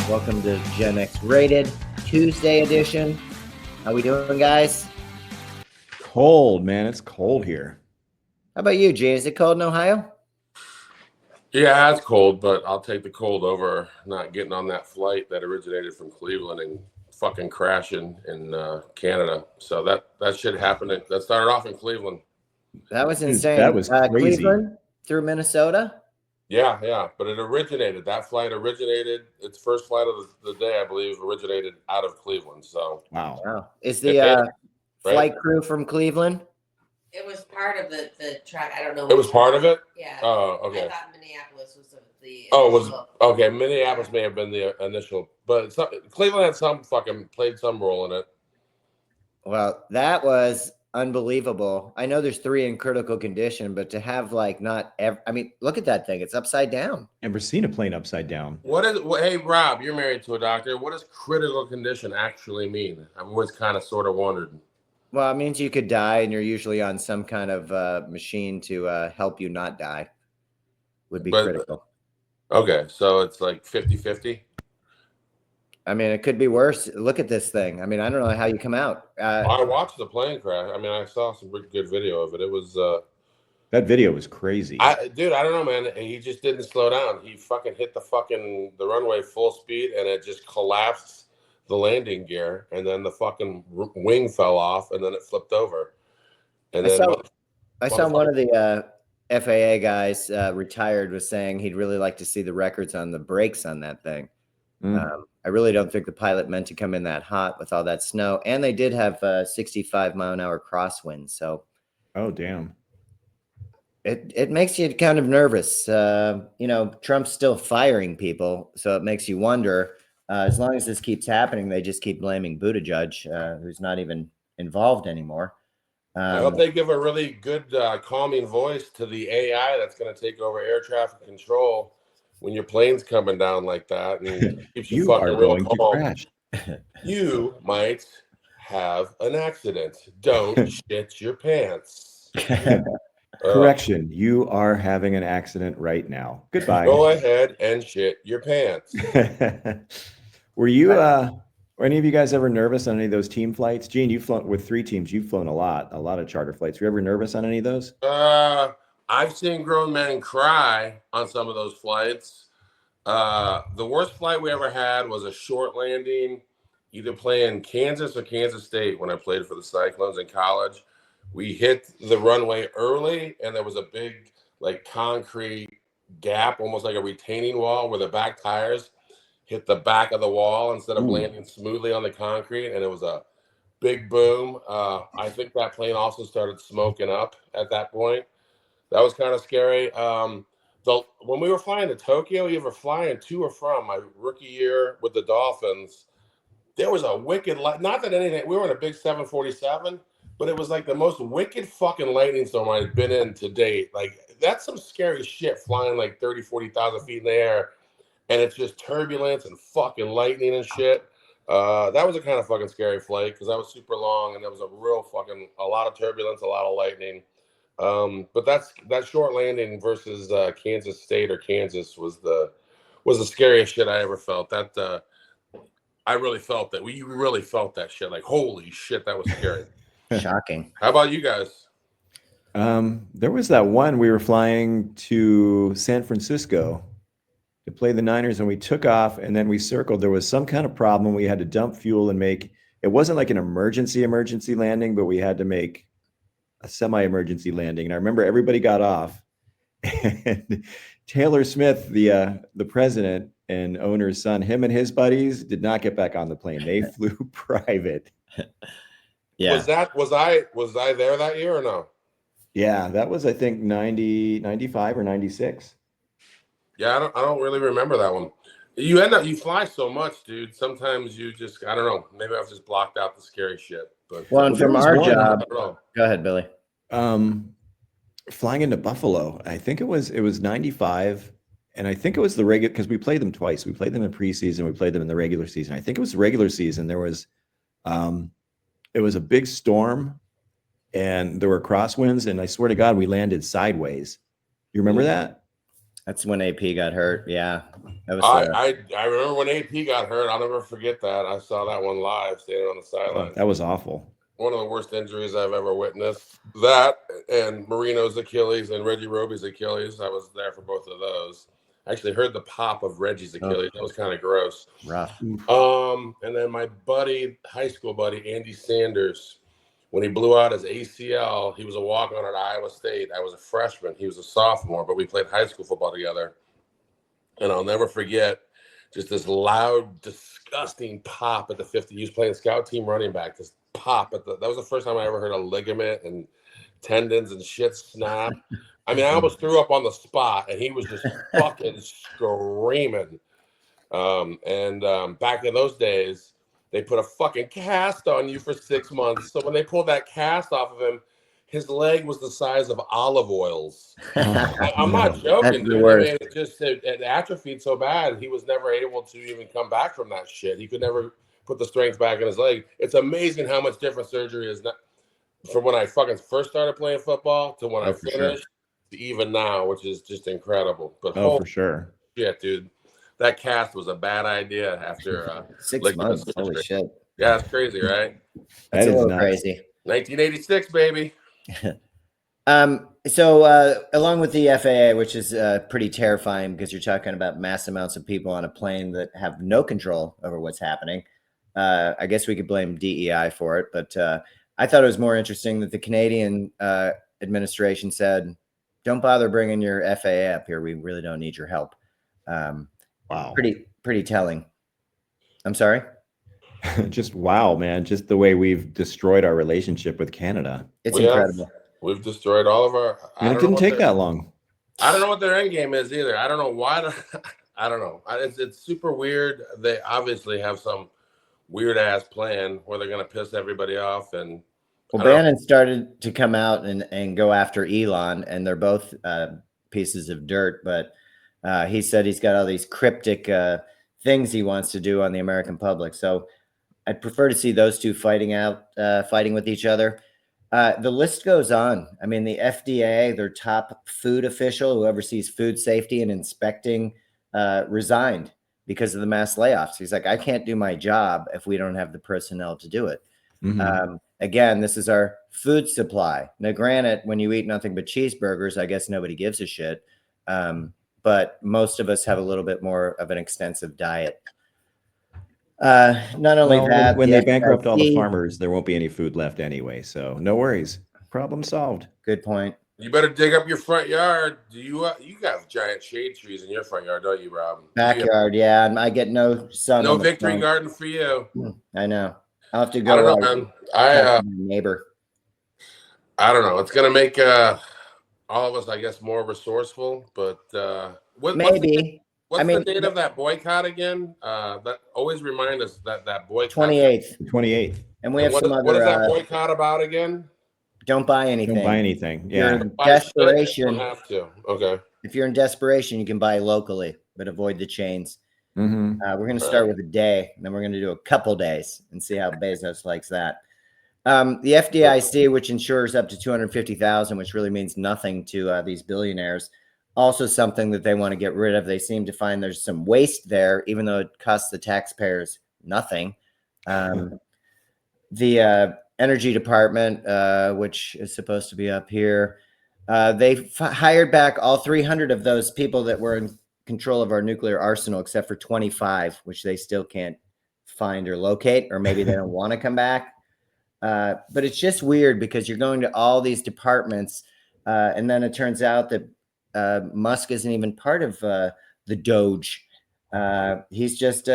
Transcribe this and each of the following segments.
Welcome to Gen X Rated Tuesday edition. How we doing, guys? Cold, man. It's cold here. How about you, Jay? Is it cold in Ohio? Yeah, it's cold, but I'll take the cold over not getting on that flight that originated from Cleveland and fucking crashing in Canada. So that shit happened. That started off in Cleveland. That was insane. That was crazy. Cleveland through Minnesota? Yeah. But it originated. That flight originated. Its first flight of the day, I believe, originated out of Cleveland. So Wow. Is the flight crew from Cleveland? It was part of the track. I don't know. It was part of it? Yeah. Oh, okay. I thought Minneapolis was the. Oh, it was okay. Minneapolis may have been the initial, but Cleveland had played some role in it. Well, that was unbelievable. I know there's 3 in critical condition, but to have look at that thing. It's upside down. Never seen a plane upside down. Hey, Rob, you're married to a doctor. What does critical condition actually mean? I've always kind of sort of wondered. Well, it means you could die, and you're usually on some kind of machine to help you not die. Would be critical. Okay, so it's like 50-50? I mean, it could be worse. Look at this thing. I mean, I don't know how you come out. I watched the plane crash. I mean, I saw some good video of it. It was... that video was crazy. Dude, I don't know, man. He just didn't slow down. He fucking hit the runway full speed, and it just collapsed the landing gear, and then the fucking wing fell off, and then it flipped over. And I saw one of the FAA guys retired was saying he'd really like to see the records on the brakes on that thing. I really don't think the pilot meant to come in that hot with all that snow, and they did have 65-mile-an-hour crosswinds. So, oh damn, it makes you kind of nervous. Trump's still firing people, so it makes you wonder. As long as this keeps happening, they just keep blaming Buttigieg, who's not even involved anymore. I hope they give a really good calming voice to the AI that's going to take over air traffic control when your plane's coming down like that, and keeps you fucking real calm. Crash. You might have an accident. Don't shit your pants. Correction, you are having an accident right now. Goodbye. Go ahead and shit your pants. Were any of you guys ever nervous on any of those team flights? Gene, you've flown with 3 teams. You've flown a lot of charter flights. Were you ever nervous on any of those? I've seen grown men cry on some of those flights. The worst flight we ever had was a short landing, either playing Kansas or Kansas State when I played for the Cyclones in college. We hit the runway early, and there was a big, concrete gap, almost like a retaining wall, where the back tires hit the back of the wall instead of landing smoothly on the concrete, and it was a big boom. I think that plane also started smoking up at that point. That was kind of scary. When we were flying to Tokyo, either flying to or from my rookie year with the Dolphins, there was a wicked not that anything. We were in a big 747, but it was like the most wicked fucking lightning storm I'd been in to date. Like, that's some scary shit, flying like 30, 40,000 feet in the air, and it's just turbulence and fucking lightning and shit. That was a kind of fucking scary flight because that was super long, and there was a lot of turbulence, a lot of lightning. But that short landing versus Kansas State or Kansas was the scariest shit I ever felt. That I really felt that. We really felt that shit. Like, holy shit, that was scary. Shocking. How about you guys? There was that one we were flying to San Francisco to play the Niners, and we took off, and then we circled. There was some kind of problem. We had to dump fuel and make. It wasn't like an emergency landing, but we had to make a semi-emergency landing. And I remember everybody got off, and Taylor Smith, the president and owner's son, him and his buddies did not get back on the plane. They flew private. Yeah. Was I there that year or no? Yeah, that was, I think, 95 or 96. Yeah, I don't really remember that one. You fly so much, dude. Sometimes you just, I don't know. Maybe I've just blocked out the scary shit. But and from our job, go ahead, Billy. Flying into Buffalo, I think it was 95, and I think it was the regular, because we played them twice. We played them in preseason, we played them in the regular season. I think it was the regular season. There was, it was a big storm, and there were crosswinds, and I swear to God, we landed sideways. You remember that? That's when AP got hurt. Yeah, that was. I remember when AP got hurt. I'll never forget that. I saw that one live, standing on the sideline. That was awful. One of the worst injuries I've ever witnessed. That and Marino's Achilles and Reggie Roby's Achilles. I was there for both of those. I actually heard the pop of Reggie's Achilles. That was kind of gross. Rough. And then my buddy, high school buddy, Andy Sanders, when he blew out his ACL, he was a walk-on at Iowa State. I was a freshman. He was a sophomore, but we played high school football together. And I'll never forget just this loud, disgusting pop at the 50. He was playing scout team running back. This pop that was the first time I ever heard a ligament and tendons and shit snap. I mean, I almost threw up on the spot, and he was just fucking screaming. Back in those days, they put a fucking cast on you for 6 months. So when they pulled that cast off of him, his leg was the size of olive oils. I'm not joking, dude. I mean, it atrophied so bad, he was never able to even come back from that shit. He could never put the strength back in his leg. It's amazing how much different surgery is from when I fucking first started playing football to when I finished to even now, which is just incredible. But for sure. Shit, dude. That cast was a bad idea after 6 months. Holy shit. Yeah, it's crazy, right? That's a little crazy. 1986, baby. So along with the FAA, which is pretty terrifying because you're talking about mass amounts of people on a plane that have no control over what's happening. I guess we could blame DEI for it, but I thought it was more interesting that the Canadian administration said, don't bother bringing your FAA up here. We really don't need your help. Wow. Pretty telling. I'm sorry? Just wow, man. Just the way we've destroyed our relationship with Canada. It's incredible. We've destroyed all of our... And it didn't take that long. I don't know what their end game is either. I don't know why. I don't know. It's super weird. They obviously have some weird ass plan where they're going to piss everybody off. And well, Bannon started to come out and go after Elon, and they're both pieces of dirt. But he said he's got all these cryptic things he wants to do on the American public. So I'd prefer to see those two fighting with each other. The list goes on. I mean, the FDA, their top food official who oversees food safety and inspecting, resigned because of the mass layoffs. He's like, I can't do my job if we don't have the personnel to do it. Mm-hmm. Again, this is our food supply. Now, granted, when you eat nothing but cheeseburgers, I guess nobody gives a shit. But most of us have a little bit more of an extensive diet. Not only that, when they bankrupt all the farmers, there won't be any food left anyway. So no worries. Problem solved. Good point. You better dig up your front yard. Do you got giant shade trees in your front yard, don't you, Rob? Backyard, yeah. And I get no sun. No victory garden for you. I know. I'll have to go. I don't know, man. Neighbor. I don't know. It's gonna make all of us, I guess, more resourceful. But maybe. What's the date of that boycott again? That always remind us that boycott. 28th. And we have what some other. What is that boycott about again? Don't buy anything. Don't buy anything. Yeah. You're in desperation. You don't have to. Okay. If you're in desperation, you can buy locally, but avoid the chains. Mm-hmm. We're going to start with a day, and then we're going to do a couple days and see how Bezos likes that. The FDIC, which insures up to $250,000, which really means nothing to these billionaires, also something that they want to get rid of. They seem to find there's some waste there, even though it costs the taxpayers nothing. The Energy Department, which is supposed to be up here, they hired back all 300 of those people that were in control of our nuclear arsenal, except for 25, which they still can't find or locate, or maybe they don't want to come back. But it's just weird because you're going to all these departments, and then it turns out that Musk isn't even part of the Doge. He's just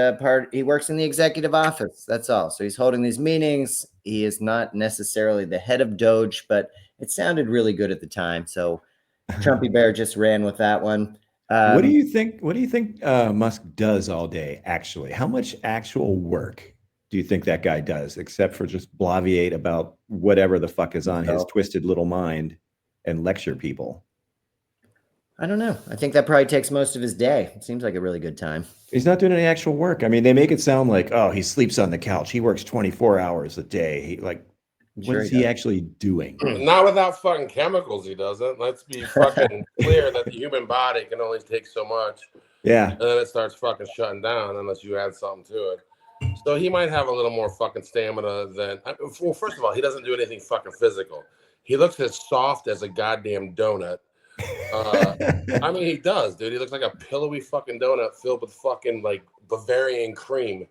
he works in the executive office. That's all. So he's holding these meetings. He is not necessarily the head of Doge, but it sounded really good at the time. So Trumpy Bear just ran with that one. What do you think Musk does all day? Actually, how much actual work do you think that guy does, except for just bloviate about whatever the fuck is on his twisted little mind and lecture people? I don't know. I think that probably takes most of his day. It seems like a really good time. He's not doing any actual work. I mean, they make it sound like, oh, he sleeps on the couch. He works 24 hours a day. I'm What sure is he he does. actually doing? Not without fucking chemicals, he doesn't. Let's be fucking clear that the human body can only take so much, Yeah. and then it starts fucking shutting down unless you add something to it. So he might have a little more fucking stamina than. Well, first of all, he doesn't do anything fucking physical. He looks as soft as a goddamn donut. I mean, he does, dude. He looks like a pillowy fucking donut filled with fucking like Bavarian cream.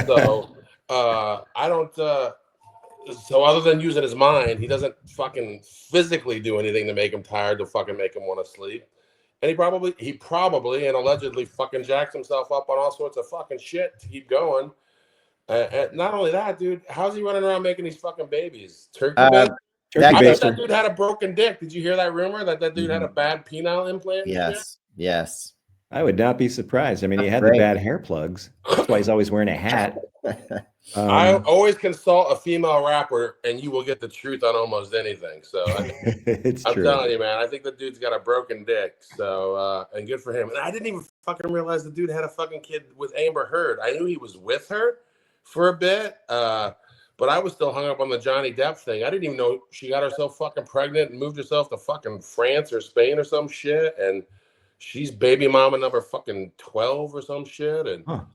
So I don't. So other than using his mind, he doesn't fucking physically do anything to make him tired to fucking make him want to sleep. And he probably and allegedly fucking jacks himself up on all sorts of fucking shit to keep going. And not only that, dude, how's he running around making these fucking babies? Turkey babies? Turkey I thought baster. that dude had a broken dick. Did you hear that rumor that dude had a bad penile implant? And shit? Yes. I would not be surprised. I mean, he That's had great. the bad hair plugs. That's why he's always wearing a hat. I always consult a female rapper, and you will get the truth on almost anything. So It's I'm true. telling you, man. I think the dude's got a broken dick. So and good for him. And I didn't even fucking realize the dude had a fucking kid with Amber Heard. I knew he was with her for a bit, but I was still hung up on the Johnny Depp thing. I didn't even know she got herself fucking pregnant and moved herself to fucking France or Spain or some shit. And she's baby mama number fucking 12 or some shit. And now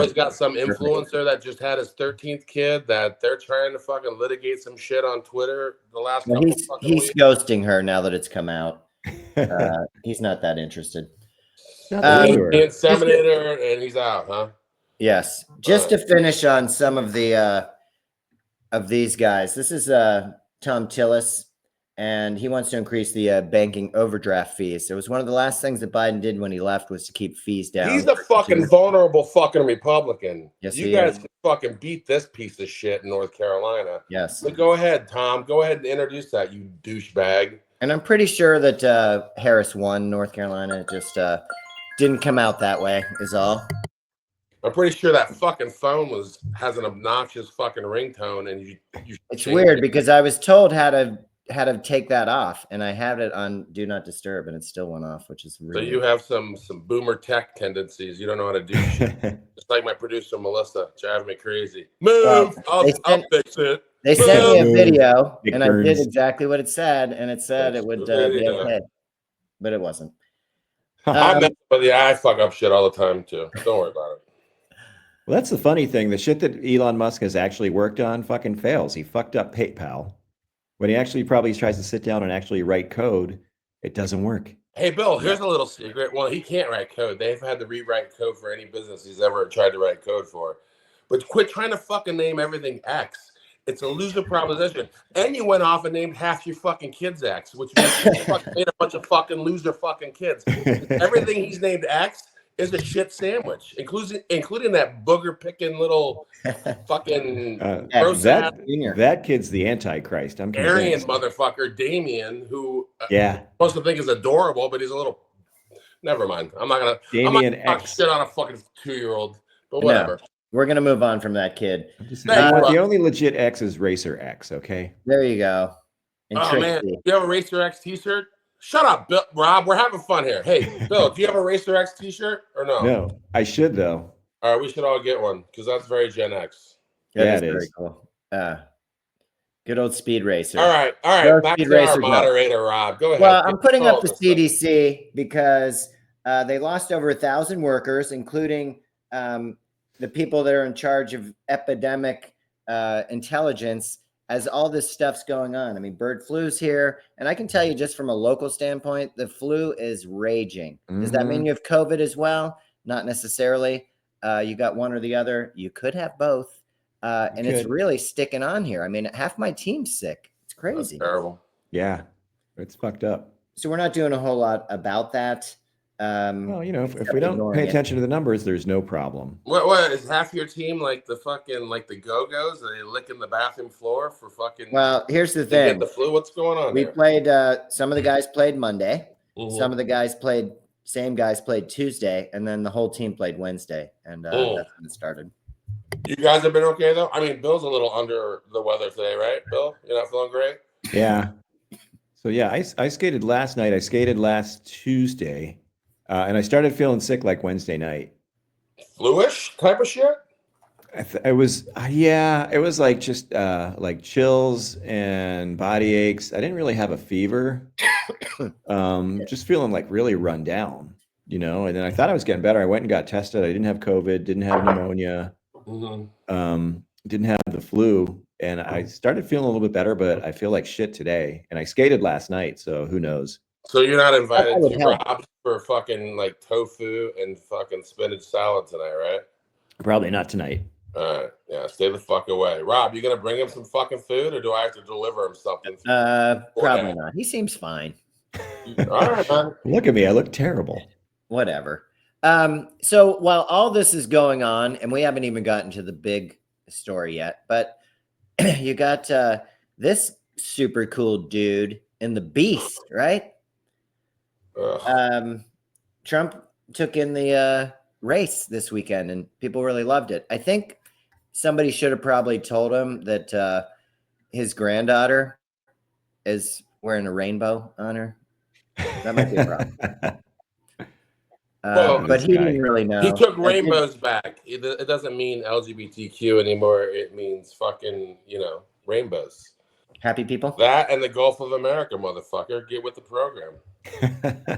he's got some influencer that just had his 13th kid that they're trying to fucking litigate some shit on Twitter the last Well, couple fucking he's weeks. ghosting her now that it's come out. He's not that interested. Not that He into her. inseminated her and he's out, huh? Yes. Just to finish on some of the of these guys. This is Tom Tillis, and he wants to increase the banking overdraft fees. So it was one of the last things that Biden did when he left was to keep fees down. He's a fucking vulnerable fucking Republican. Yes, you he guys is. can fucking beat this piece of shit in North Carolina. Yes. But go ahead, Tom. Go ahead and introduce that, you douchebag. And I'm pretty sure that Harris won North Carolina. It just didn't come out that way, is all. I'm pretty sure that fucking phone has an obnoxious fucking ringtone, and you It's weird because I was told how to take that off, and I had it on Do Not Disturb, and it still went off, which is So really you have some boomer tech tendencies. You don't know how to do shit. Just like my producer Melissa, driving me crazy. Move, Well, I'll fix it. They sent me a Boom. video, Big and I did burns. exactly what it said, and it said That's it would the be video. okay, but it wasn't. I mess with you. I fuck up shit all the time too. Don't worry about it. Well, that's the funny thing. The shit that Elon Musk has actually worked on fucking fails. He fucked up PayPal. When he actually probably tries to sit down and actually write code, it doesn't work. Hey, Bill, here's a little secret. Well, he can't write code. They've had to rewrite code for any business he's ever tried to write code for. But quit trying to fucking name everything X. It's a loser proposition. And you went off and named half your fucking kids X, which means you fucking made a bunch of fucking loser fucking kids. Everything he's named X is a shit sandwich, including that booger picking little fucking gross ass That kid's the Antichrist. I'm Aryan convinced. motherfucker, Damien, who Yeah. supposed to think is adorable, but he's a little. Never mind. I'm not gonna talk X. shit on a fucking 2-year-old, but whatever. No, we're gonna move on from that kid. The only legit X is Racer X. Okay. There you go. And Oh man, Trixie. do you have a Racer X T-shirt? Shut up, Bill, Rob. We're having fun here. Hey, Bill, do you have a Racer X T-shirt or no? No, I should though. All right, we should all get one because that's very Gen X. That Yeah, is it very is. cool. Good old Speed Racer. All right. Go Back Speed to our Racer, go. moderator, Rob. Go ahead. Well, I'm putting up the Control this stuff. CDC because they lost over 1,000 workers, including the people that are in charge of epidemic intelligence as all this stuff's going on. I mean, bird flu's here. And I can tell you just from a local standpoint, the flu is raging. Does that mean you have COVID as well? Not necessarily. You got one or the other. You could have both. And it's really sticking on here. I mean, half my team's sick. It's crazy. That's terrible. Yeah, it's fucked up. So we're not doing a whole lot about that. Well, you know, if we don't pay attention to the numbers, there's no problem. What is half your team like the fucking like the Go-Go's? Are they licking the bathroom floor for fucking? Well, here's the to get thing. the flu. What's going on? We there? played. Some of the guys played Monday. Mhm. Some of the guys played. Same guys played Tuesday, and then the whole team played Wednesday, and that's when it started. You guys have been okay though. I mean, Bill's a little under the weather today, right? Bill, you're not feeling great. Yeah. So yeah, I skated last night. I skated last Tuesday, and I started feeling sick like Wednesday night. Fluish type of shit. It was, yeah, it was like just like chills and body aches. I didn't really have a fever. Just feeling like really run down, and then I thought I was getting better. I went and got tested. I didn't have COVID, didn't have pneumonia, Mhm. didn't have the flu, and I started feeling a little bit better, but I feel like shit today. And I skated last night, so who knows? So you're not That invited would to help. Rob's for fucking like tofu and fucking spinach salad tonight, right? Probably not tonight. All right, yeah, stay the fuck away. Rob, you gonna bring him some fucking food, or do I have to deliver him something? Probably not. He seems fine. All right, man. Look at me. I look terrible. Whatever. So while all this is going on, and we haven't even gotten to the big story yet, but you got this super cool dude in the Beast, right? Ugh. Trump took in the race this weekend, and people really loved it. I think somebody should have probably told him that his granddaughter is wearing a rainbow on her. That might be a problem. Well, But he didn't really know. He took I think- rainbows back. It doesn't mean LGBTQ anymore. It means fucking, rainbows. Happy people. That and the Gulf of America, motherfucker. Get with the program.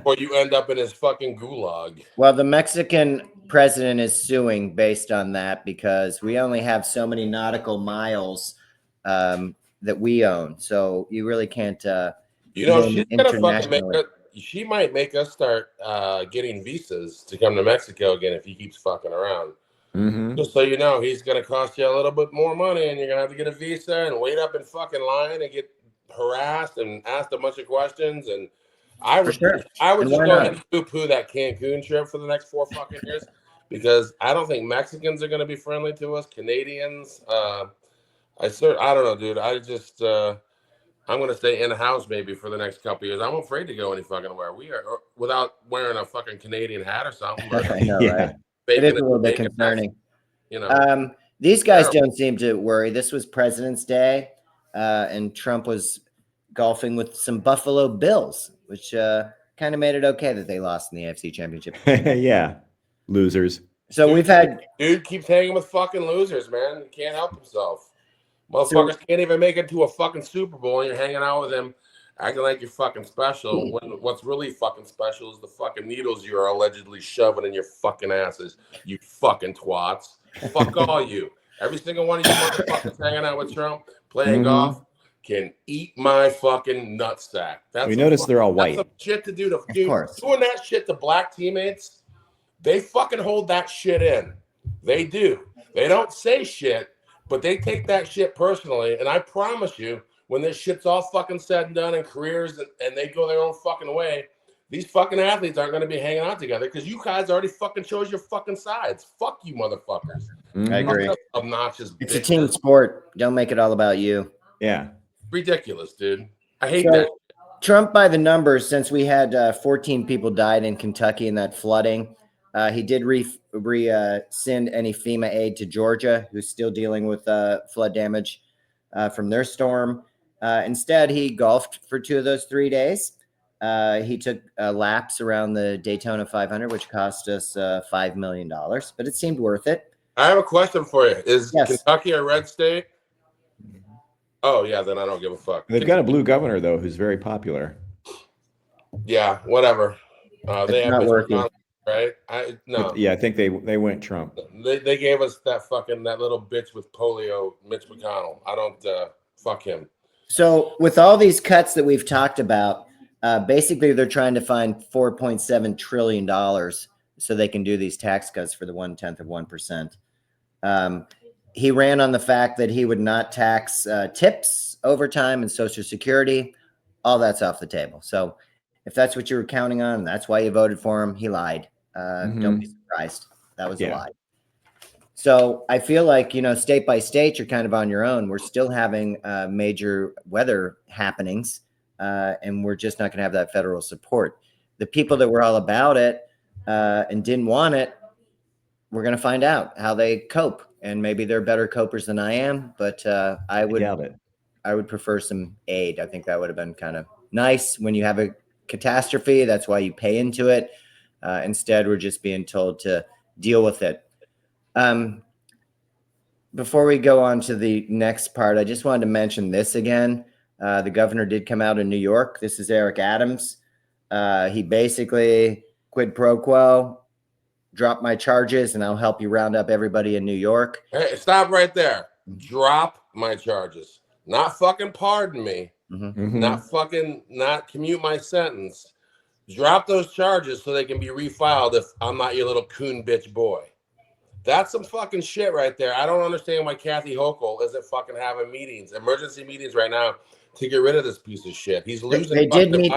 Or you end up in his fucking gulag. Well, the Mexican president is suing based on that because we only have so many nautical miles that we own. So you really can't. She's gonna fucking Internationally. she might make us start getting visas to come to Mexico again if he keeps fucking around. Mhm. Just so you know, he's gonna cost you a little bit more money, and you're gonna have to get a visa and wait up in fucking line and get harassed and asked a bunch of questions. And I would, sure. I would And just why go not? ahead and poo-poo that Cancun trip for the next 4 fucking years because I don't think Mexicans are gonna be friendly to us. Canadians, I don't know, dude. I just I'm gonna stay in the house maybe for the next couple years. I'm afraid to go any fucking where we are without wearing a fucking Canadian hat or something. Or I know, Yeah. right? It is a little bit bacon concerning. hat, These guys Terrible. don't seem to worry. This was President's Day, and Trump was golfing with some Buffalo Bills, which kind of made it okay that they lost in the AFC Championship. Yeah. Losers. So we've had Dude keeps hanging with fucking losers, man. He can't help himself. Motherfuckers can't even make it to a fucking Super Bowl, and you're hanging out with him, acting like you're fucking special. When what's really fucking special is the fucking needles you're allegedly shoving in your fucking asses. You fucking twats. Fuck all you. Every single one of you motherfuckers hanging out with Trump, playing Mhm. golf, can eat my fucking nutsack. That's We some notice fuck- they're all That's white. some shit to do to dude. course. Doing that shit to black teammates. They fucking hold that shit in. They do. They don't say shit, but they take that shit personally. And I promise you, when this shit's all fucking said and done in careers and they go their own fucking way, these fucking athletes aren't going to be hanging out together because you guys already fucking chose your fucking sides. Fuck you, motherfuckers. I agree. Fuck up obnoxious It's a bitches. team sport. Don't make it all about you. Yeah. Ridiculous, dude. I hate So, that. Trump, by the numbers, since we had 14 people died in Kentucky in that flooding, he did rescind any FEMA aid to Georgia, who's still dealing with flood damage from their storm. Instead, he golfed for 2 of those 3 days. He took laps around the Daytona 500, which cost us $5 million, but it seemed worth it. I have a question for you. Is Yes. Kentucky a red state? Oh, yeah, then I don't give a fuck. They've got a blue governor, though, who's very popular. Yeah, whatever. They It's have not Mitch working. McConnell, right? No. But, yeah, I think they went Trump. They gave us that little bitch with polio, Mitch McConnell. I don't fuck him. So with all these cuts that we've talked about, basically they're trying to find $4.7 trillion so they can do these tax cuts for the 1/10 of 1%. He ran on the fact that he would not tax tips, overtime, and Social Security. All that's off the table. So if that's what you were counting on, and that's why you voted for him, he lied. Don't be surprised. That was a lie. So I feel like, state by state, you're kind of on your own. We're still having major weather happenings, and we're just not going to have that federal support. The people that were all about it and didn't want it, we're going to find out how they cope. And maybe they're better copers than I am, but I would prefer some aid. I think that would have been kind of nice when you have a catastrophe. That's why you pay into it. Instead, we're just being told to deal with it. before we go on to the next part, I just wanted to mention this again. The governor did come out in New York. This is Eric Adams. He basically quid pro quo, drop my charges, and I'll help you round up everybody in New York. Hey, stop right there. Drop my charges. Not fucking pardon me. Mhm. Not commute my sentence. Drop those charges so they can be refiled if I'm not your little coon bitch boy. That's some fucking shit right there. I don't understand why Kathy Hochul isn't fucking having meetings, emergency meetings right now to get rid of this piece of shit. He's losing. They did meet.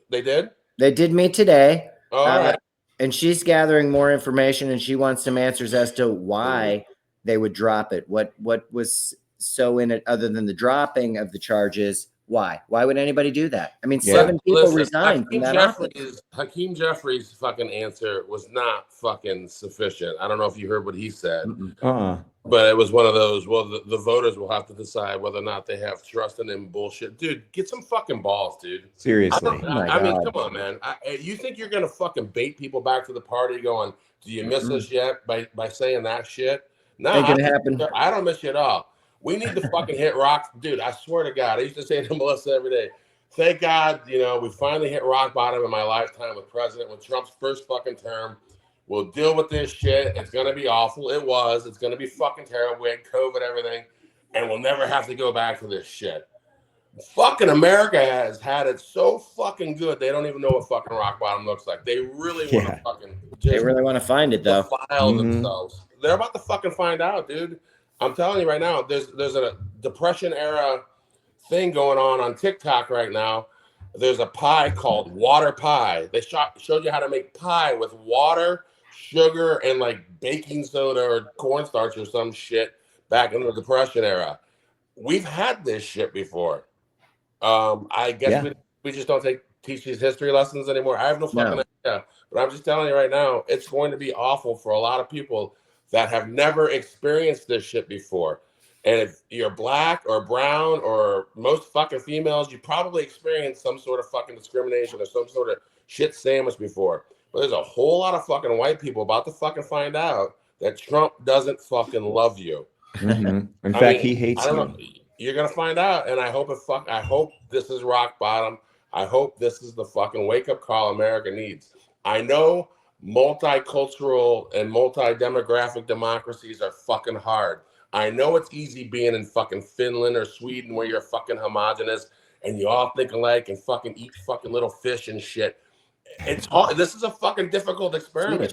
They did? They did meet today. Oh, all right. And she's gathering more information, and she wants some answers as to why they would drop it. What was so in it other than the dropping of the charges? Why would anybody do that? I mean, 7 people resigned from that office. Hakeem Jeffries' fucking answer was not fucking sufficient. I don't know if you heard what he said, but it was one of those, well, the voters will have to decide whether or not they have trust in him bullshit. Dude, get some fucking balls, dude. Seriously. I mean, come on, man. You think you're going to fucking bait people back to the party going, do you miss us yet by saying that shit? No, Ain't gonna happen. I don't miss you at all. We need to fucking hit rock. Dude, I swear to God, I used to say to Melissa every day, thank God, we finally hit rock bottom in my lifetime with Trump's first fucking term. We'll deal with this shit. It's going to be awful. It was. It's going to be fucking terrible. We had COVID, everything. And we'll never have to go back to this shit. Fucking America has had it so fucking good. They don't even know what fucking rock bottom looks like. They really want to fucking they really want to find it, though. Defile themselves. They're about to fucking find out, dude. I'm telling you right now, there's a Depression era thing going on TikTok right now. There's a pie called water pie. They showed you how to make pie with water, sugar, and like baking soda or cornstarch or some shit back in the Depression era. We've had this shit before. I guess we just don't teach these history lessons anymore. I have no fucking idea. But I'm just telling you right now, it's going to be awful for a lot of people that have never experienced this shit before. And if you're black or brown or most fucking females, you probably experienced some sort of fucking discrimination or some sort of shit sandwich before. But there's a whole lot of fucking white people about to fucking find out that Trump doesn't fucking love you. In fact, he hates you. You're gonna find out, and I hope this is rock bottom. I hope this is the fucking wake up call America needs. I know multicultural and multi-demographic democracies are fucking hard. I know it's easy being in fucking Finland or Sweden where you're fucking homogenous and you all think alike and fucking eat fucking little fish and shit. It's hard. This is a fucking difficult experiment.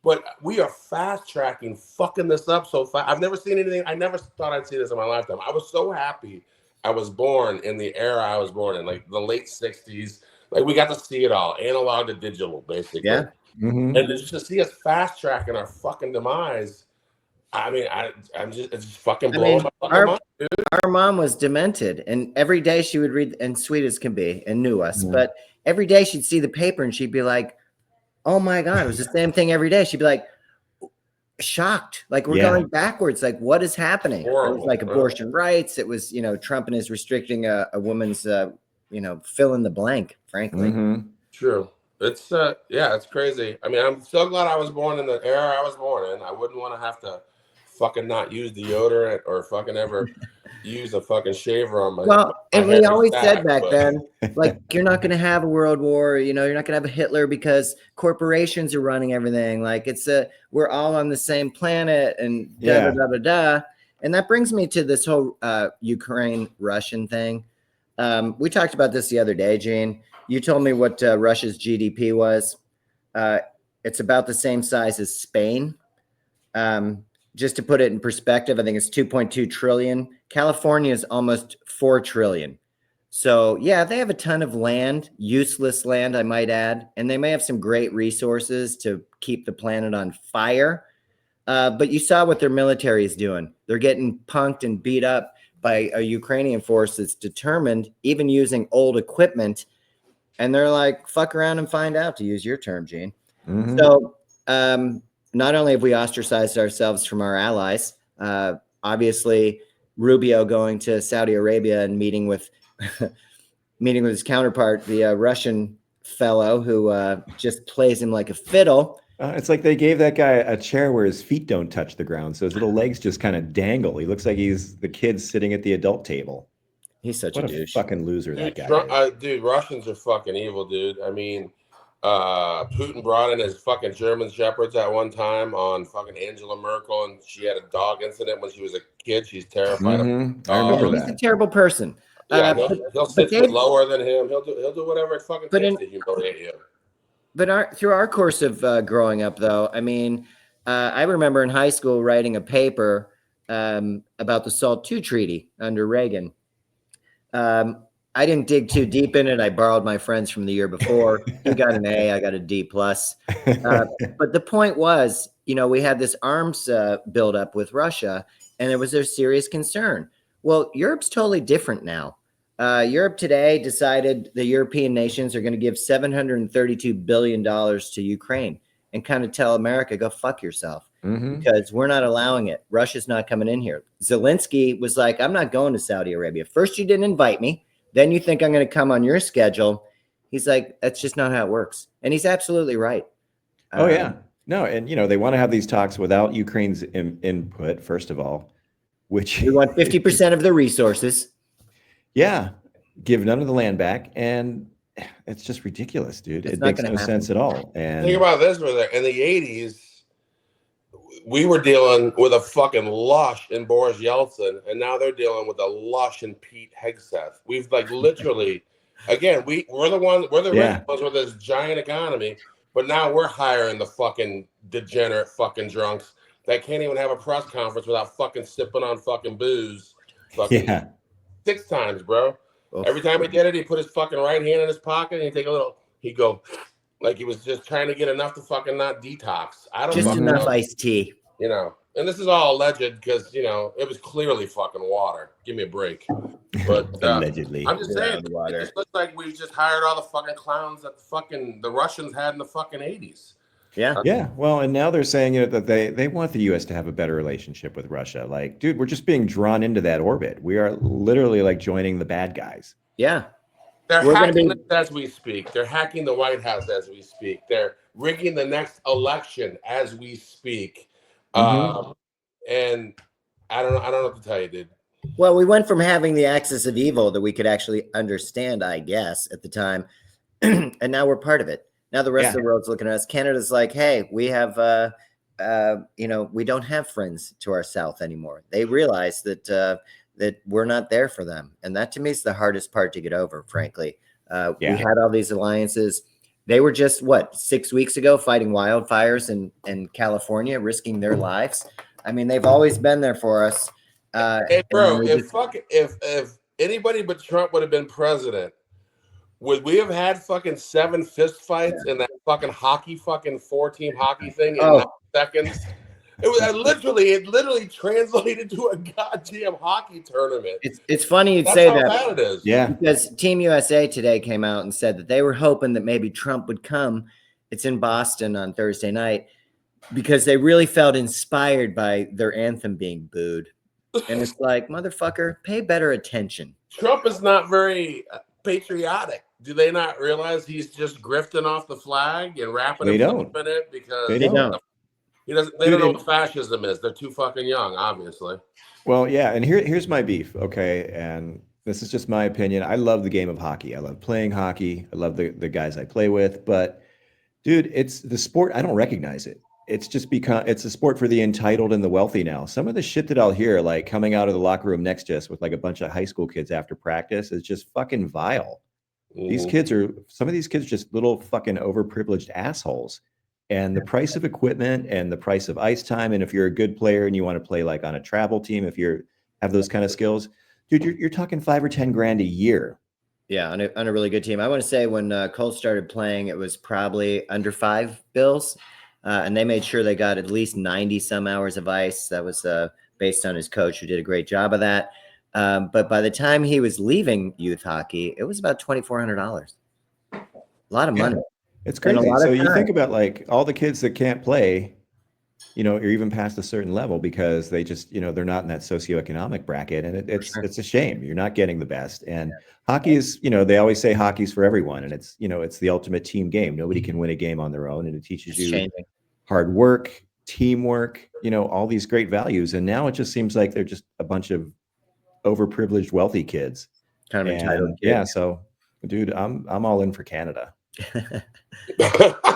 But we are fast tracking fucking this up so fast. I've never seen anything. I never thought I'd see this in my lifetime. I was so happy I was born in the era I was born in, like the late 60s. Like we got to see it all, analog to digital, basically. Yeah. And just to see us fast tracking our fucking demise, I mean, it's just fucking blowing my fucking mind, dude. Our mom was demented, and every day she would read, and sweet as can be, and knew us, but every day she'd see the paper and she'd be like, oh my God, it was the same thing every day. She'd be like, shocked, like we're going backwards. Like, what is happening? Horrible. It was like abortion rights. It was, Trump and his restricting a woman's, fill in the blank, frankly. True. It's it's crazy. I mean, I'm so glad I was born in the era I was born in. I wouldn't want to have to fucking not use deodorant or fucking ever use a fucking shaver on my. Well, and we always said back then, like, you're not going to have a world war. You're not going to have a Hitler because corporations are running everything. Like we're all on the same planet and da da da da da. And that brings me to this whole Ukraine-Russian thing. We talked about this the other day, Gene. You told me what Russia's GDP was. It's about the same size as Spain. Just to put it in perspective, I think it's 2.2 trillion. California is almost 4 trillion. So yeah, they have a ton of land, useless land, I might add, and they may have some great resources to keep the planet on fire. But you saw what their military is doing. They're getting punked and beat up by a Ukrainian force that's determined, even using old equipment. And they're like, fuck around and find out, to use your term, Gene. So not only have we ostracized ourselves from our allies, obviously Rubio going to Saudi Arabia and meeting with his counterpart, the Russian fellow who just plays him like a fiddle. It's like they gave that guy a chair where his feet don't touch the ground, so his little legs just kind of dangle. He looks like he's the kid sitting at the adult table. He's such What a a douche. fucking loser that guy is. Dude, Russians are fucking evil, dude. I mean, Putin brought in his fucking German shepherds at one time on fucking Angela Merkel, and she had a dog incident when she was a kid. She's terrified of Mhm. I remember He's a that. terrible person. Yeah, But he'll sit they- lower than him. He'll do whatever it fucking takes to humiliate you. But through our course of growing up, though, I mean, I remember in high school writing a paper about the SALT II treaty under Reagan. I didn't dig too deep in it. I borrowed my friends from the year before. He got an A, I got a D plus. But the point was, we had this arms buildup with Russia, and there was a serious concern. Well, Europe's totally different now. Europe today decided the European nations are going to give $732 billion to Ukraine and kind of tell America, go fuck yourself, because we're not allowing it. Russia's not coming in here. Zelensky was like, I'm not going to Saudi Arabia. First, you didn't invite me. Then you think I'm going to come on your schedule. He's like, that's just not how it works. And he's absolutely right. Oh, yeah. No, and, they want to have these talks without Ukraine's input, first of all, which... We want 50% of the resources. Yeah, give none of the land back, and it's just ridiculous, dude. It's it not makes gonna no happen. sense at all. And Think about this, brother. In the 80s, we were dealing with a fucking lush in Boris Yeltsin, and now they're dealing with a lush in Pete Hegseth. We've literally, again, we're the rich ones with this giant economy, but now we're hiring the fucking degenerate fucking drunks that can't even have a press conference without fucking sipping on fucking booze. Fucking 6 times, bro. Oof. Every time he did it, he put his fucking right hand in his pocket and he'd go like he was just trying to get enough to fucking not detox. I don't Just fucking enough know. iced tea. And this is all alleged because it was clearly fucking water. Give me a break. But allegedly, I'm just saying, Water. it just looks like we've just hired all the fucking clowns that the Russians had in the fucking 80s. Yeah. Yeah, well, and now they're saying that they want the U.S. to have a better relationship with Russia. Like, dude, we're just being drawn into that orbit. We are literally like joining the bad guys. Yeah. They're We're gonna hacking be- us as we speak. They're hacking the White House as we speak. They're rigging the next election as we speak. And I don't know what to tell you, dude. Well, we went from having the axis of evil that we could actually understand, I guess, at the time, and now we're part of it. Now the rest of the world's looking at us. Canada's like, hey, we have, we don't have friends to our south anymore. They realize that we're not there for them, and that to me is the hardest part to get over. Frankly, we had all these alliances. They were just 6 weeks ago fighting wildfires in California, risking their lives. I mean, they've always been there for us. Hey, bro, if anybody but Trump would have been president, would we have had fucking 7 fist fights in that fucking hockey, fucking 4-team hockey thing in 9 seconds? It literally translated to a goddamn hockey tournament. It's funny you'd That's say how that. bad it is. Yeah, Because Team USA today came out and said that they were hoping that maybe Trump would come. It's in Boston on Thursday night because they really felt inspired by their anthem being booed. And it's like, motherfucker, pay better attention. Trump is not very patriotic. Do they not realize he's just grifting off the flag and wrapping himself in it because They don't. They don't know what fascism is. They're too fucking young, obviously. Well, yeah, and here's my beef, okay? And this is just my opinion. I love the game of hockey. I love playing hockey. I love the guys I play with. But, dude, it's the sport. I don't recognize it. It's just it's a sport for the entitled and the wealthy now. Some of the shit that I'll hear, like coming out of the locker room next to us with like a bunch of high school kids after practice, is just fucking vile. Some of these kids are just little fucking overprivileged assholes. And the price of equipment and the price of ice time, and if you're a good player and you want to play like on a travel team, if you have those kind of skills, dude, you're talking $5 or $10 grand a year. Yeah, on a really good team. I want to say when Cole started playing, it was probably under $5 bills, and they made sure they got at least 90 some hours of ice. That was based on his coach, who did a great job of that. But by the time he was leaving youth hockey, it was about $2,400. A lot of money. It's crazy. So you think about like all the kids that can't play, or even past a certain level because they just, they're not in that socioeconomic bracket, and it's a shame. You're not getting the best. And hockey is, they always say hockey's for everyone, and it's, it's the ultimate team game. Nobody can win a game on their own, and it teaches you hard work, teamwork, all these great values. And now it just seems like they're just a bunch of overprivileged, wealthy kids. Kind of entitled. And yeah, so dude, I'm all in for Canada.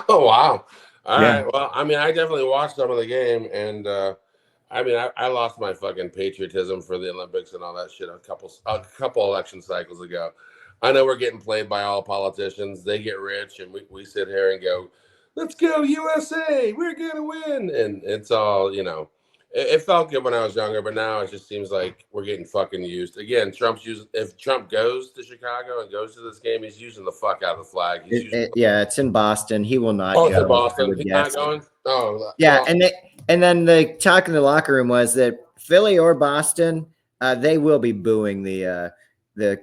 Oh wow! All Yeah. right. Well, I mean, I definitely watched some of the game, and I mean, I lost my fucking patriotism for the Olympics and all that shit a couple election cycles ago. I know we're getting played by all politicians. They get rich, and we sit here and go, "Let's go USA! We're gonna win!" And it's all It felt good when I was younger, but now it just seems like we're getting fucking used. Again, if Trump goes to Chicago and goes to this game, he's using the fuck out of the flag. Yeah, it's in Boston. He will not Oh, go. it's in I Boston. would He's guess. not going? Oh. Yeah, well, and then the talk in the locker room was that Philly or Boston, they will be booing the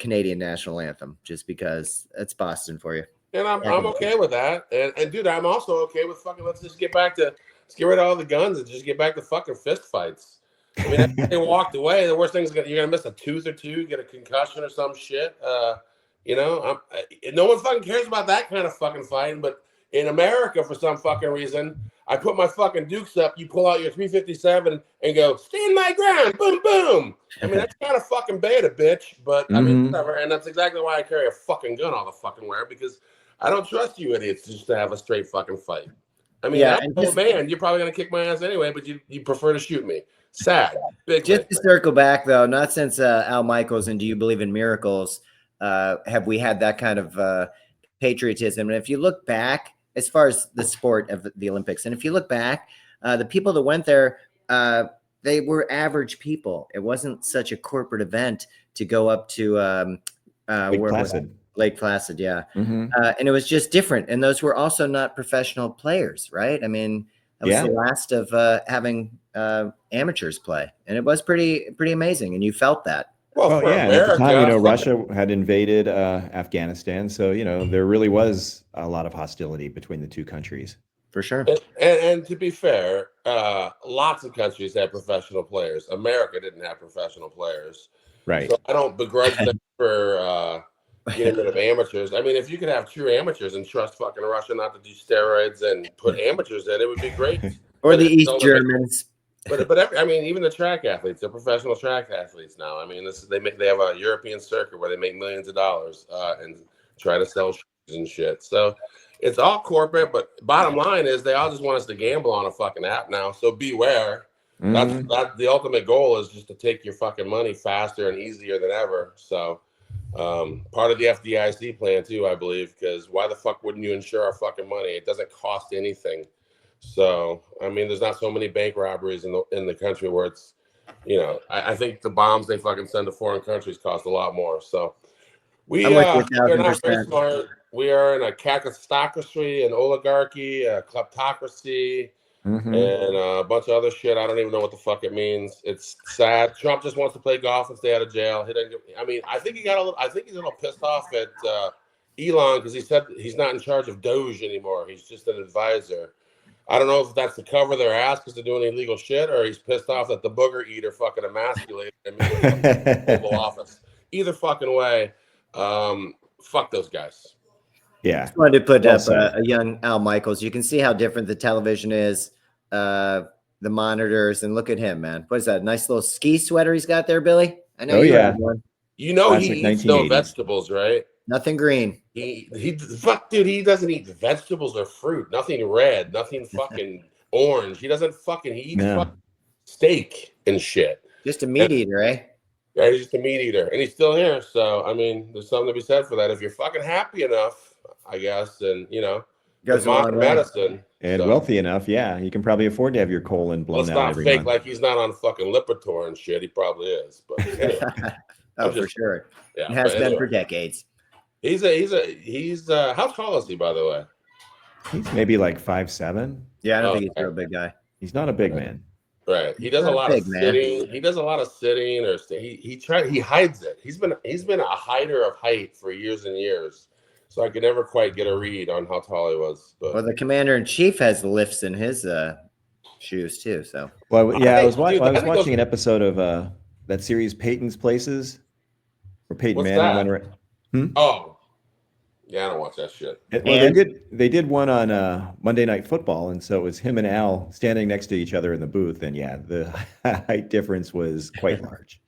Canadian national anthem just because it's Boston for you. and I'm okay with that. And dude, I'm also okay with fucking let's get rid of all the guns and just get back to fucking fist fights. I mean, if they walked away. The worst thing is you're gonna miss a tooth or two, get a concussion or some shit. No one fucking cares about that kind of fucking fighting. But in America, for some fucking reason, I put my fucking dukes up. You pull out your 357 and go stand my ground. Boom, boom. I mean, that's kind of fucking beta, bitch. But I mean, whatever. And that's exactly why I carry a fucking gun all the fucking way, because I don't trust you idiots just to have a straight fucking fight. I mean, Yeah, I'm and an old man. You're probably gonna kick my ass anyway, but you prefer to shoot me. Sad. Big Just thing. to circle back, though, not since Al Michaels and Do You Believe in Miracles have we had that kind of patriotism. And if you look back, as far as the sport of the Olympics, and if you look back, the people that went there, they were average people. It wasn't such a corporate event to go up to Lake Placid, yeah. Mm-hmm. And it was just different. And those were also not professional players, right? I mean, that was the last of having amateurs play, and it was pretty amazing, and you felt that. Well, yeah, and at the time, Russia had invaded Afghanistan, so there really was a lot of hostility between the two countries. For sure. And to be fair, lots of countries had professional players. America didn't have professional players, right? So I don't begrudge them for getting rid of amateurs. I mean, if you could have true amateurs and trust fucking Russia not to do steroids and put amateurs in, it would be great. Or the East Germans. But I mean, even the track athletes, they're professional track athletes now. I mean, they have a European circuit where they make millions of dollars and try to sell shoes and shit. So it's all corporate, but bottom line is they all just want us to gamble on a fucking app now. So beware. Mm-hmm. That's the ultimate goal, is just to take your fucking money faster and easier than ever. So part of the FDIC plan too, I believe, because why the fuck wouldn't you insure our fucking money? It doesn't cost anything. So, I mean, there's not so many bank robberies in the country where it's, I think the bombs they fucking send to foreign countries cost a lot more. So we're not very smart. We are in a kakistocracy, an oligarchy, a kleptocracy, and a bunch of other shit. I don't even know what the fuck it means. It's sad. Trump just wants to play golf and stay out of jail. I think he's a little pissed off at Elon because he said he's not in charge of Doge anymore. He's just an advisor. I don't know if that's to cover their ass because they're doing illegal shit, or he's pissed off that the booger eater fucking emasculated him in the Oval Office. Either fucking way, fuck those guys. Yeah. Just wanted to put up a young Al Michaels. You can see how different the television is, the monitors, and look at him, man. What is that? Nice little ski sweater he's got there, Billy? I know you have one. He eats no vegetables, right? Nothing green. He doesn't eat vegetables or fruit. Nothing red. Nothing fucking orange. He doesn't fucking. He eats fucking steak and shit. Just a meat eater, eh? Yeah, he's just a meat eater, and he's still here. So I mean, there's something to be said for that. If you're fucking happy enough, I guess, and goes modern medicine and wealthy enough, yeah, you can probably afford to have your colon blown out every month. Like he's not on fucking Lipitor and shit. He probably is, but anyway. For sure. Yeah, it has been for decades. He's how tall is he, by the way? He's maybe like 5'7". Yeah, I don't think he's a real big guy. He's not a big man. Right. He does a lot of sitting. He does a lot of sitting, or he hides it. He's been a hider of height for years and years. So I could never quite get a read on how tall he was. But well, the commander in chief has lifts in his shoes too. So well, yeah, I was watching an episode of that series Peyton's Places, where Peyton Manning went around. Oh, Yeah, I don't watch that shit. Well, they did one on Monday Night Football, and so it was him and Al standing next to each other in the booth, and yeah, the height difference was quite large.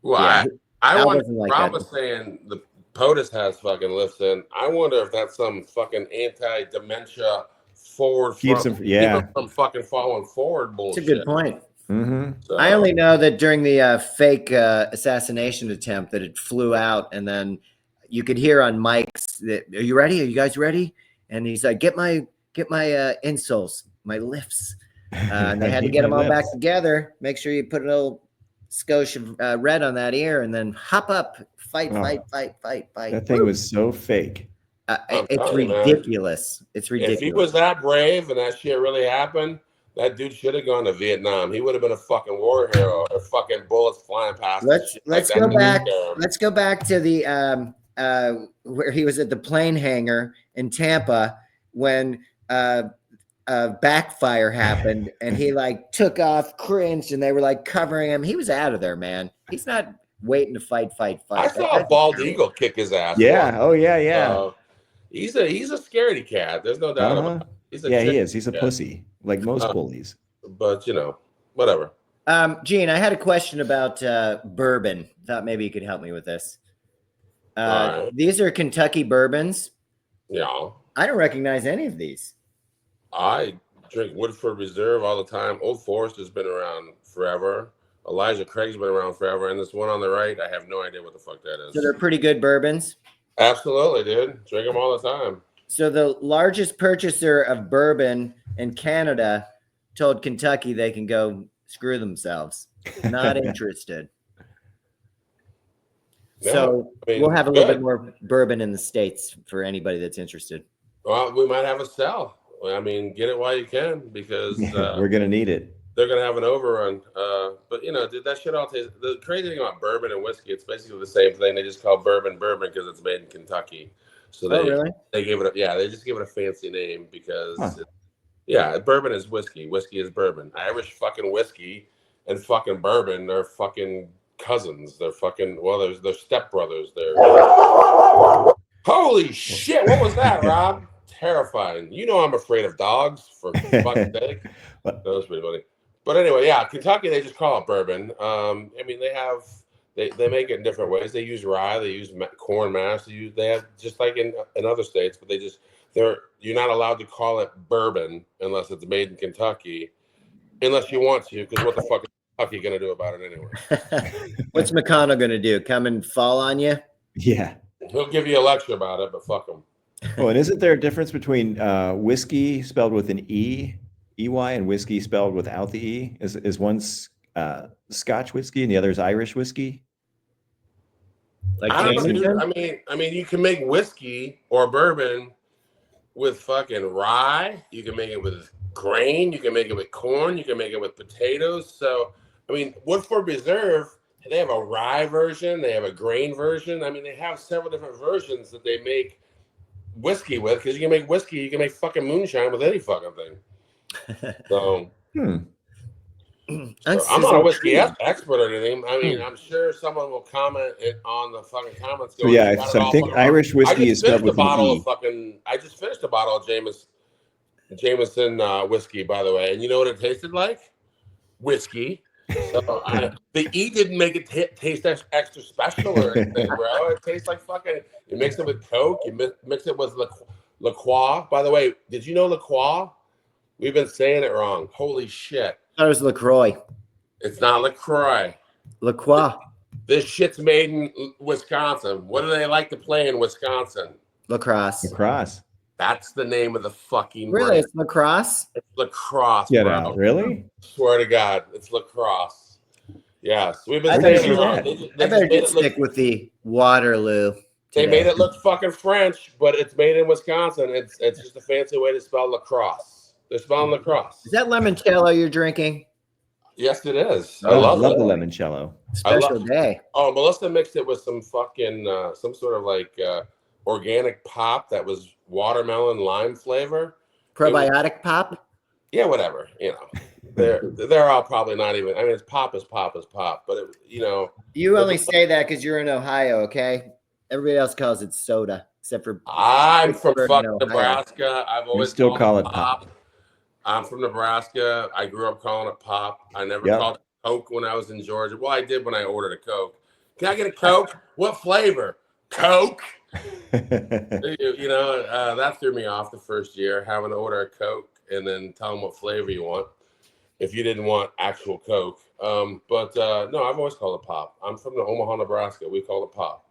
Well, Yeah, I Al wonder. doesn't like Rob that. was saying the POTUS has fucking lifts in. I wonder if that's some fucking anti-dementia forward Keeps front, him, yeah. keep him from fucking falling forward It's bullshit. a good point. Mm-hmm. So, I only know that during the fake assassination attempt that it flew out, and then you could hear on mics that, "Are you ready? Are you guys ready?" And he's like, "Get my insoles, my lifts." And they had to get them all back together. Make sure you put a little skosh of red on that ear, and then hop up, fight. That thing was so fake. It's telling you, man. ridiculous. It's ridiculous. if he was that brave and that shit really happened, that dude should have gone to Vietnam. He would have been a fucking war hero. Or fucking bullets flying past. Let's go back. Let's go back to the where he was at the plane hangar in Tampa when backfire happened, and he like took off, cringed, and they were like covering him. He was out of there, man. He's not waiting to fight. I saw a bald eagle kick his ass. Yeah. once. Oh yeah. He's a scaredy cat. There's no doubt about it. He's a he chicken is. He's a cat. pussy, like most bullies. But whatever. Gene, I had a question about bourbon. Thought maybe you could help me with this. All right. These are Kentucky bourbons. Yeah. I don't recognize any of these. I drink Woodford Reserve all the time. Old Forester's been around forever. Elijah Craig's been around forever. And this one on the right, I have no idea what the fuck that is. So they're pretty good bourbons. Absolutely, dude. Drink them all the time. So the largest purchaser of bourbon in Canada told Kentucky they can go screw themselves. Not interested. No, So I mean, we'll have a little good. bit more bourbon in the States for anybody that's interested. Well, we might have a sell. I mean, get it while you can because We're gonna need it. they're gonna have an overrun. But dude, that shit all tastes. The crazy thing about bourbon and whiskey, it's basically the same thing. They just call bourbon because it's made in Kentucky. So they gave it they just give it a fancy name because bourbon is whiskey. Whiskey is bourbon. Irish fucking whiskey and fucking bourbon are fucking cousins. They're fucking they're stepbrothers. They're holy shit. What was that, Rob? Terrifying. I'm afraid of dogs for fuck's sake. That was pretty funny. But anyway, Kentucky, they just call it bourbon. I mean, they make it in different ways. They use rye, they use corn mash, they have just like in other states, but you're not allowed to call it bourbon unless it's made in Kentucky, unless you want to, because what the fuck is Kentucky gonna do about it anyway? What's McConnell gonna do? Come and fall on you? Yeah. He'll give you a lecture about it, but fuck him. Oh, and isn't there a difference between whiskey spelled with an E, EY, and whiskey spelled without the E? Is one Scotch whiskey and the other is Irish whiskey? Like I don't know, dude. Jameson? I mean, you can make whiskey or bourbon with fucking rye. You can make it with grain. You can make it with corn. You can make it with potatoes. So, I mean, Woodford Reserve, they have a rye version. They have a grain version. I mean, they have several different versions that they make whiskey with, because you can make whiskey, you can make fucking moonshine with any fucking thing. So, I'm not a whiskey expert or anything. I mean, I'm sure someone will comment it on the fucking comments. So I think Irish whiskey is spelled with an E. I just finished a bottle of Jameson whiskey, by the way, and you know what it tasted like? Whiskey. So, the E didn't make it taste extra special or anything, bro. It tastes like fucking. You mix it with Coke. You mix it with La Croix. By the way, did you know La Croix? We've been saying it wrong. Holy shit! That was LaCroix. It's not LaCroix. LaCroix. This shit's made in Wisconsin. What do they like to play in Wisconsin? Lacrosse. Lacrosse. That's the name of the fucking Really? brand. It's lacrosse? It's lacrosse, Get bro. out. Really? Swear to God, it's lacrosse. Yes, we've I been better saying do it wrong. that. They I better just made just it look- stick with the Waterloo. They today. made it look fucking French, but it's made in Wisconsin. It's just a fancy way to spell lacrosse. They're spelling lacrosse. Is that limoncello you're drinking? Yes, it is. Oh, I love the it. limoncello. Special day. Oh, Melissa mixed it with some fucking some sort of like organic pop that was watermelon lime flavor. Probiotic pop? Yeah, whatever. They're all probably not even. I mean, it's pop is pop is pop, but You only say that because you're in Ohio, okay? Everybody else calls it soda. except for I'm from Pittsburgh fucking and Ohio. Nebraska. I've always still call called it pop. I'm from Nebraska. I grew up calling it pop. I never Yep. called it Coke when I was in Georgia. Well, I did when I ordered a Coke. Can I get a Coke? What flavor? Coke. That threw me off the first year, having to order a Coke and then tell them what flavor you want if you didn't want actual Coke. No, I've always called it pop. I'm from the Omaha, Nebraska. We call it pop.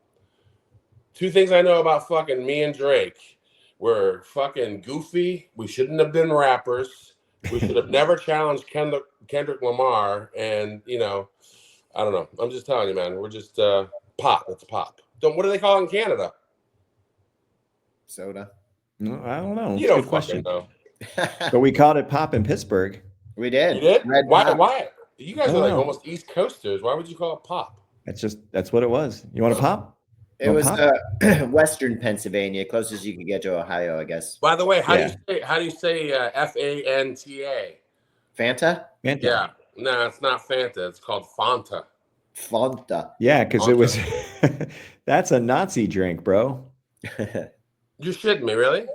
Two things I know about fucking me and Drake. We're fucking goofy. We shouldn't have been rappers. We should have never challenged Kendrick Lamar. And, I don't know. I'm just telling you, man. We're just pop. It's pop. What do they call it in Canada? Soda. No, I don't know. You It's a don't good question. fucking know. But we called it pop in Pittsburgh. We did. You did? Red Why? Pop. Why? You guys I are don't like know. almost East Coasters. Why would you call it pop? That's what it was. You want a pop? It Want was pop? Western Pennsylvania, closest you could get to Ohio, I guess. By the way, how Yeah. do you say Fanta? Fanta? Fanta. Yeah. No, it's not Fanta. It's called Fanta. Fanta. Yeah, because it was that's a Nazi drink, bro. You're shitting me, really?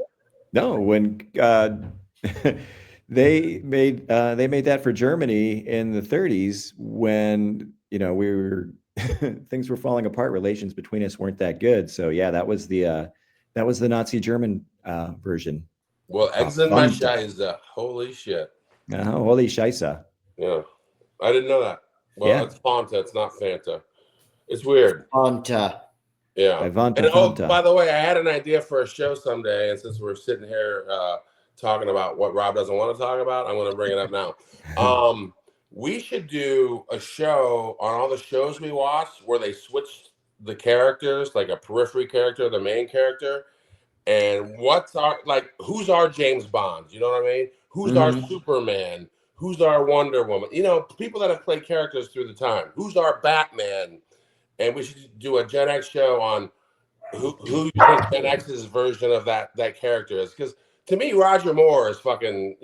No, when they made that for Germany in the 30s when we were things were falling apart, relations between us weren't that good. So yeah, that was the Nazi German version. Well, eggs in my Fanta. Scheisse. Holy shit. Holy scheisse. Yeah. I didn't know that. Well, Yeah. it's Fanta. It's not Fanta. It's weird. Fanta. Yeah. Fanta, And Fanta. by the way, I had an idea for a show someday, and since we're sitting here talking about what Rob doesn't want to talk about, I'm going to bring it up now. We should do a show on all the shows we watch where they switch the characters, like a periphery character, the main character, and who's our James Bond? You know what I mean? Who's our Superman? Who's our Wonder Woman? People that have played characters through the time. Who's our Batman? And we should do a Gen X show on who you think Gen X's version of that character is. Because to me, Roger Moore is fucking,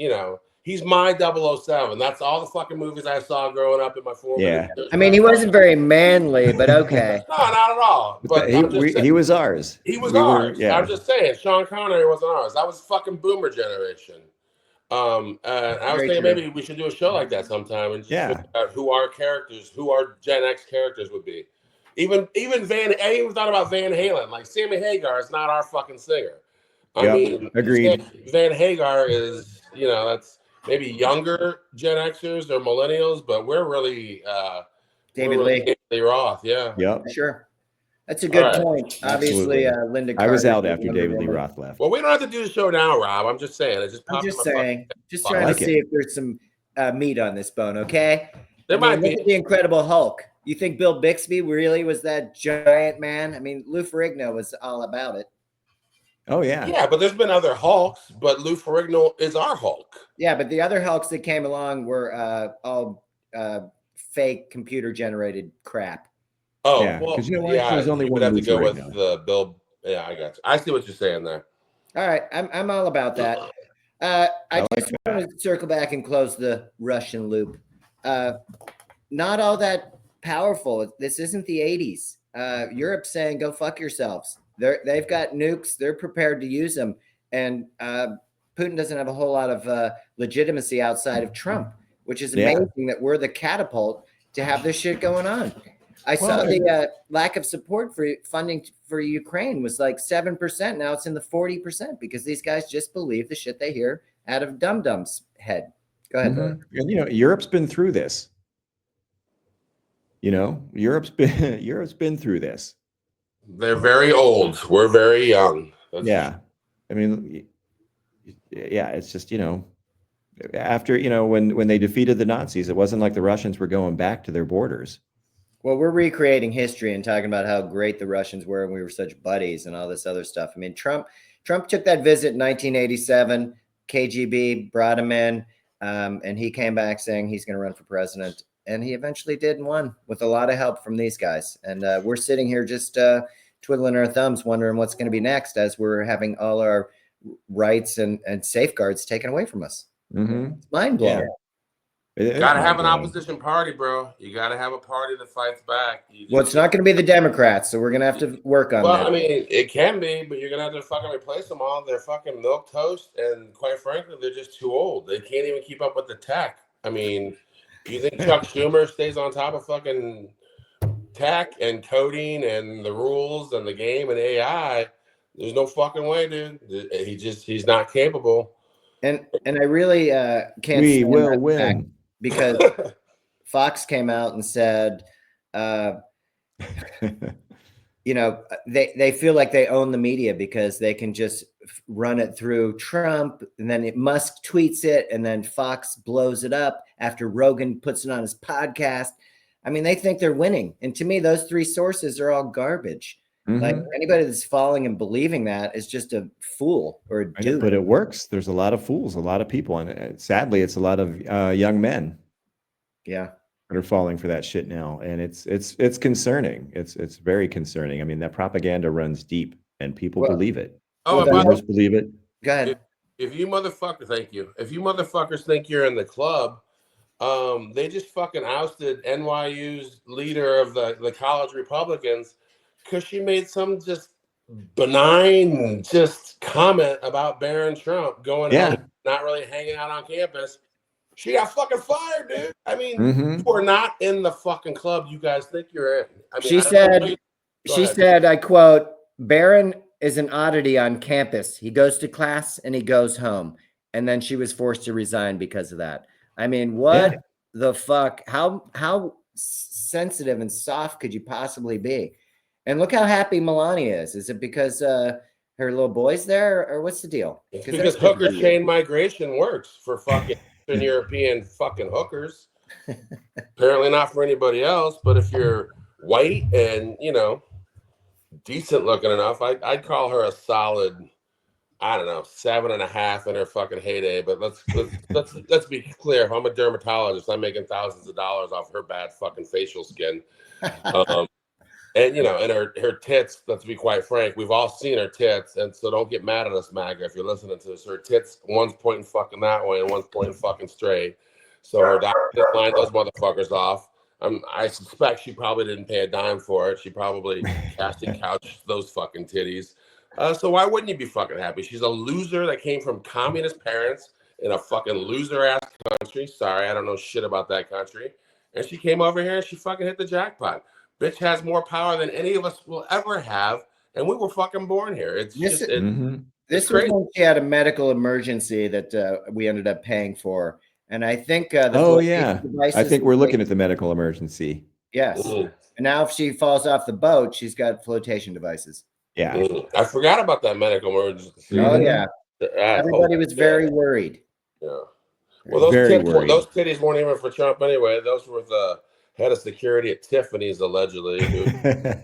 he's my 007. That's all the fucking movies I saw growing up in my 40s. Yeah. I mean, he wasn't very manly, but okay. No, not at all. But he was ours. He was We were- ours. yeah. I'm just saying, Sean Connery wasn't ours. That was fucking boomer generation. I was Very thinking true. maybe we should do a show like that sometime and just Yeah. figure out who our Gen X characters would be. I even thought about Van Halen. Like Sammy Hagar is not our fucking singer. I Yep, mean, agreed. Van Hagar is, that's maybe younger Gen Xers or millennials, but we're really David we're really Lee. David Lee Roth. Yeah. Yep. Sure. That's a good All right. point. Obviously, Absolutely. Linda I was Carter out is after Wonder David Lee Woman. Roth left. Well, we don't have to do the show now, Rob. I'm just saying. It just I'm popped just in my saying, just I trying like to it. see if there's some meat on this bone, okay? There I mean, might look be. at the Incredible Hulk. You think Bill Bixby really was that giant man? I mean, Lou Ferrigno was all about it. Oh yeah. Yeah, but there's been other Hulks, but Lou Ferrigno is our Hulk. Yeah, but the other Hulks that came along were all fake computer-generated crap. Oh, Yeah, well, 'cause you know what? yeah, There's only you would one have to Lou go with Ferrigno. the Bill. Yeah, I got you. I see what you're saying there. All right, I'm all about that. I just want to circle back and close the Russian loop. Not all that powerful. This isn't the 80s. Europe's saying, go fuck yourselves. They've got nukes. They're prepared to use them. And Putin doesn't have a whole lot of legitimacy outside of Trump, which is amazing that we're the catapult to have this shit going on. I saw the lack of support for funding for Ukraine was like 7%. Now it's in the 40% because these guys just believe the shit they hear out of dum-dum's head. Go ahead. And Europe's been through this. Europe's been through this. They're very old. We're very young. Yeah. I mean, yeah, it's just, after, when they defeated the Nazis, it wasn't like the Russians were going back to their borders. Well, we're recreating history and talking about how great the Russians were and we were such buddies and all this other stuff. I mean, Trump took that visit in 1987. KGB brought him in, and he came back saying he's going to run for president. And he eventually did and won with a lot of help from these guys. And we're sitting here just twiddling our thumbs, wondering what's going to be next as we're having all our rights and safeguards taken away from us. Mm-hmm. It's mind blowing. It is Gotta have an mind-blowing. opposition party, bro. You gotta have a party that fights back. Well, it's not going to be the Democrats, so we're going to have to work on Well, that. I mean, it can be, but you're gonna have to fucking replace them all. They're fucking milk toast, and quite frankly, they're just too old. They can't even keep up with the tech. I mean, you think Chuck Schumer stays on top of fucking tech and coding and the rules and the game and AI? There's no fucking way, dude. He's not capable. And I really can't. We stand will that fact win. because Fox came out and said, you know, they feel like they own the media because they can just run it through Trump, and then Musk tweets it, and then Fox blows it up after Rogan puts it on his podcast. I mean, they think they're winning, and to me, those three sources are all garbage. Like anybody that's falling and believing that is just a fool or a dude. But it works. There's a lot of fools, a lot of people, and sadly, it's a lot of young men. Yeah. That are falling for that shit now, and it's concerning. It's very concerning. I mean, that propaganda runs deep, and people believe it. Oh, Members believe it. Go ahead. If you motherfuckers, thank you. If you motherfuckers think you're in the club, they just fucking ousted NYU's leader of the college Republicans because she made some just benign just comment about Barron Trump going home, not really hanging out on campus. She got fucking fired, dude. I mean, you are not in the fucking club you guys think you're in. I mean, she said, I quote, Barron is an oddity on campus. He goes to class and he goes home. And then she was forced to resign because of that. I mean, what the fuck? How sensitive and soft could you possibly be? And look how happy Melania is. Is it because her little boy's there, or what's the deal? It's because hooker chain migration works for fucking European fucking hookers. Apparently not for anybody else, but if you're white and, you know, decent looking enough, I'd call her a solid, I don't know, 7.5 in her fucking heyday. But let's be clear. If I'm a dermatologist, I'm making thousands of dollars off her bad fucking facial skin. And, you know, and her tits, let's be quite frank, we've all seen her tits. And so don't get mad at us, MAGA, if you're listening to this. Her tits, one's pointing fucking that way and one's pointing fucking straight. So her doctor lined those motherfuckers off. I suspect she probably didn't pay a dime for it. She probably casting couched those fucking titties. So why wouldn't you be fucking happy? She's a loser that came from communist parents in a fucking loser-ass country. Sorry, I don't know shit about that country. And she came over here and she fucking hit the jackpot. Bitch has more power than any of us will ever have, and we were fucking born here. It's this just this was when she had a medical emergency that we ended up paying for, and I think I think we're looking at the medical emergency. Yes, and now if she falls off the boat, she's got flotation devices. Yeah, I forgot about that medical emergency. Oh yeah, everybody was very worried. Yeah, well, those titties weren't even for Trump anyway. Those were the head of security at Tiffany's, allegedly, who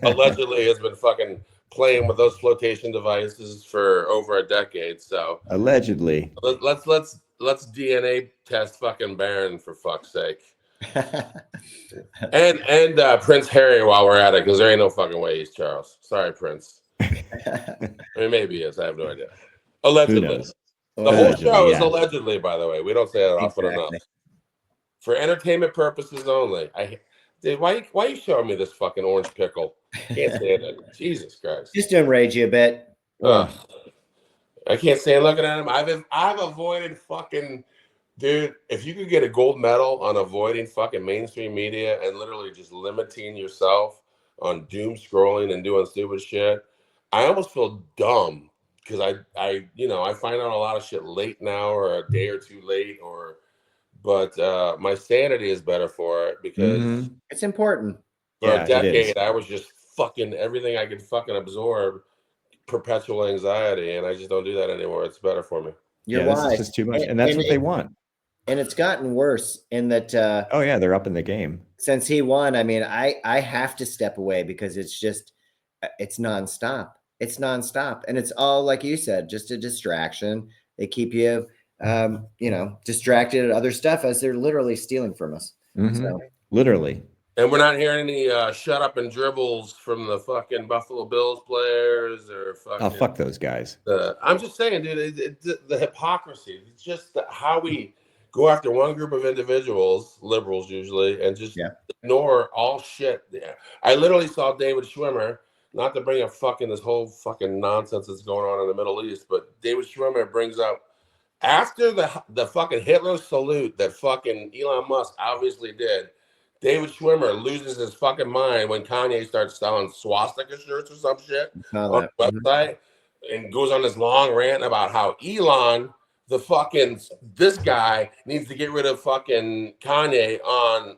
allegedly has been fucking playing with those flotation devices for over a decade. So allegedly, let's DNA test fucking Barron for fuck's sake, and Prince Harry while we're at it, because there ain't no fucking way he's Charles. Sorry, Prince. I mean, maybe he is. I have no idea. Allegedly, the whole show is allegedly. By the way, we don't say that often enough. For entertainment purposes only. Why you showing me this fucking orange pickle? Can't stand it. Jesus Christ. Just to enrage you a bit. I can't stand looking at him. I've avoided fucking, dude. If you could get a gold medal on avoiding fucking mainstream media and literally just limiting yourself on doom scrolling and doing stupid shit, I almost feel dumb because I find out a lot of shit late now or a day or two late but my sanity is better for it because it's important. For a decade, I was just fucking everything I could fucking absorb, perpetual anxiety, and I just don't do that anymore. It's better for me. This is just too much, and that's what they want. And it's gotten worse in that. They're up in the game since he won. I mean, I have to step away because it's nonstop. It's nonstop, and it's all like you said, just a distraction. They keep you. Distracted at other stuff as they're literally stealing from us. So. Literally. And we're not hearing any shut up and dribbles from the fucking Buffalo Bills players or fucking. Fuck those guys. I'm just saying, dude, the hypocrisy. It's just how we go after one group of individuals, liberals usually, and just ignore all shit. Yeah. I literally saw David Schwimmer, not to bring up this whole fucking nonsense that's going on in the Middle East, but David Schwimmer brings up after the fucking Hitler salute that fucking Elon Musk obviously did. David Schwimmer loses his fucking mind when Kanye starts selling swastika shirts or some shit on the website and goes on this long rant about how Elon, this guy needs to get rid of fucking Kanye on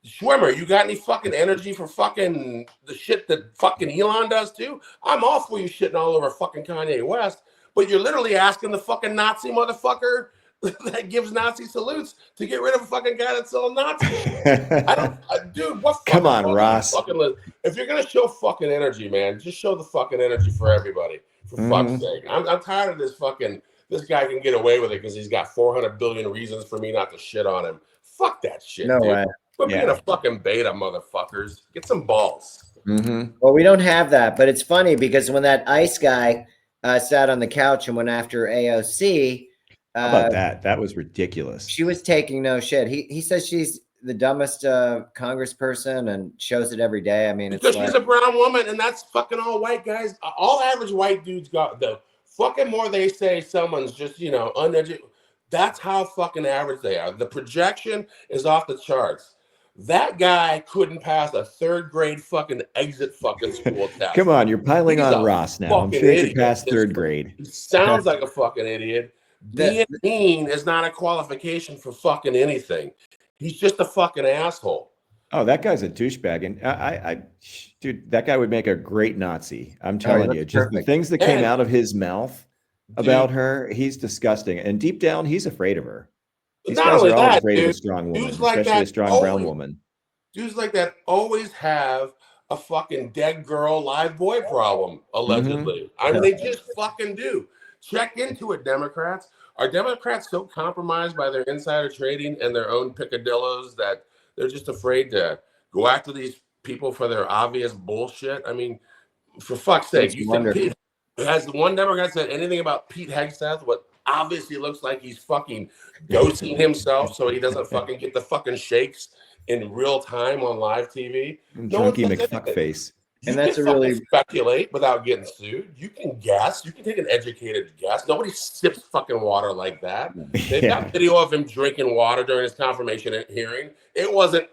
Schwimmer. You got any fucking energy for fucking the shit that fucking Elon does too? I'm all for you shitting all over fucking Kanye West, but you're literally asking the fucking Nazi motherfucker that gives Nazi salutes to get rid of a fucking guy that's selling Nazis. Dude, what? Come on, Ross. If you're gonna show fucking energy, man, just show the fucking energy for everybody. For fuck's sake, I'm tired of this fucking. This guy can get away with it because he's got 400 billion reasons for me not to shit on him. Fuck that shit, No dude. way. Quit being a fucking beta, motherfuckers. Get some balls. Well, we don't have that, but it's funny because when that ICE guy sat on the couch and went after AOC. How about that? That was ridiculous. She was taking no shit. He says she's the dumbest congressperson and shows it every day. I mean, it's because she's a brown woman, and that's fucking all white guys. All average white dudes got the fucking more they say someone's just uneducated. That's how fucking average they are. The projection is off the charts. That guy couldn't pass a third grade fucking exit fucking school test. Come on, you're piling on Ross now. I'm sure he passed third grade. He sounds like a fucking idiot. Being mean is not a qualification for fucking anything. He's just a fucking asshole. Oh, that guy's a douchebag, and dude, that guy would make a great Nazi. I'm telling you, just the things that came out of his mouth about her, he's disgusting. And deep down, he's afraid of her. These guys are all afraid of a strong woman, especially a strong brown woman. Dudes like that always have a fucking dead girl, live boy problem, allegedly. I mean, they just fucking do. Check into it, Democrats. Are Democrats so compromised by their insider trading and their own picadillos that they're just afraid to go after these people for their obvious bullshit? I mean, for fuck's sake, has one Democrat said anything about Pete Hegseth? What obviously looks like he's fucking ghosting himself so he doesn't fucking get the fucking shakes in real time on live TV. Junkie McFuckface. And that's a really speculate without getting sued. You can guess. You can take an educated guess. Nobody sips fucking water like that. They've got video of him drinking water during his confirmation hearing. It wasn't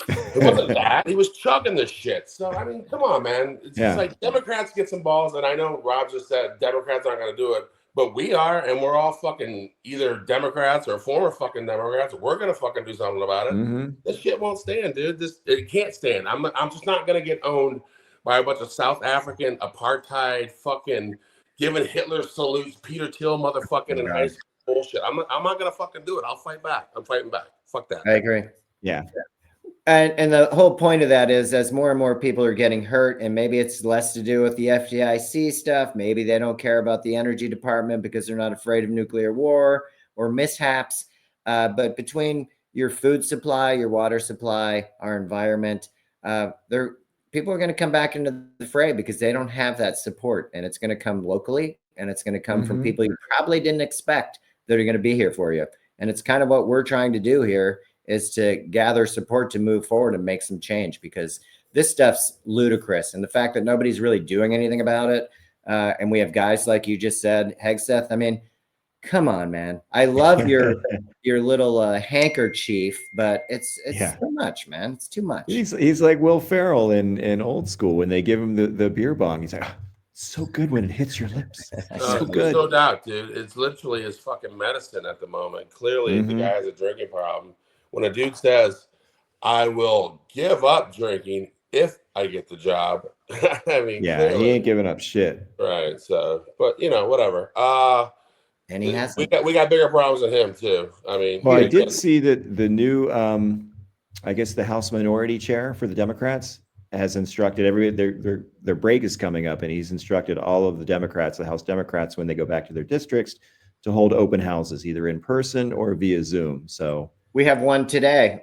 that. He was chugging this shit. So I mean, come on, man. It's just like Democrats get some balls, and I know Rob just said Democrats aren't going to do it, but we are, and we're all fucking either Democrats or former fucking Democrats. We're gonna fucking do something about it. This shit won't stand, dude. It can't stand. I'm just not gonna get owned by a bunch of South African apartheid fucking giving Hitler salutes, Peter Thiel motherfucking in high school bullshit. I'm not gonna fucking do it. I'll fight back. I'm fighting back. Fuck that. I agree. Yeah. And the whole point of that is as more and more people are getting hurt, and maybe it's less to do with the FDIC stuff. Maybe they don't care about the energy department because they're not afraid of nuclear war or mishaps. But between your food supply, your water supply, our environment, people are going to come back into the fray because they don't have that support. And it's going to come locally, and it's going to come from people you probably didn't expect that are going to be here for you. And it's kind of what we're trying to do here, is to gather support to move forward and make some change, because this stuff's ludicrous. And the fact that nobody's really doing anything about it, and we have guys like you just said, Hegseth, I mean, come on, man. I love your little handkerchief, but it's too much, man. It's too much. He's like Will Ferrell in Old School when they give him the beer bong. He's like, so good when it hits your lips. So good. No doubt, dude. It's literally his fucking medicine at the moment. Clearly, the guy has a drinking problem. When a dude says, I will give up drinking if I get the job. I mean, clearly, he ain't giving up shit. Right. So, but whatever. And he has we got bigger problems than him too. I mean, well, I did see that the new I guess the House Minority Chair for the Democrats has instructed their break is coming up, and he's instructed all of the Democrats, the House Democrats, when they go back to their districts, to hold open houses either in person or via Zoom. So we have one today.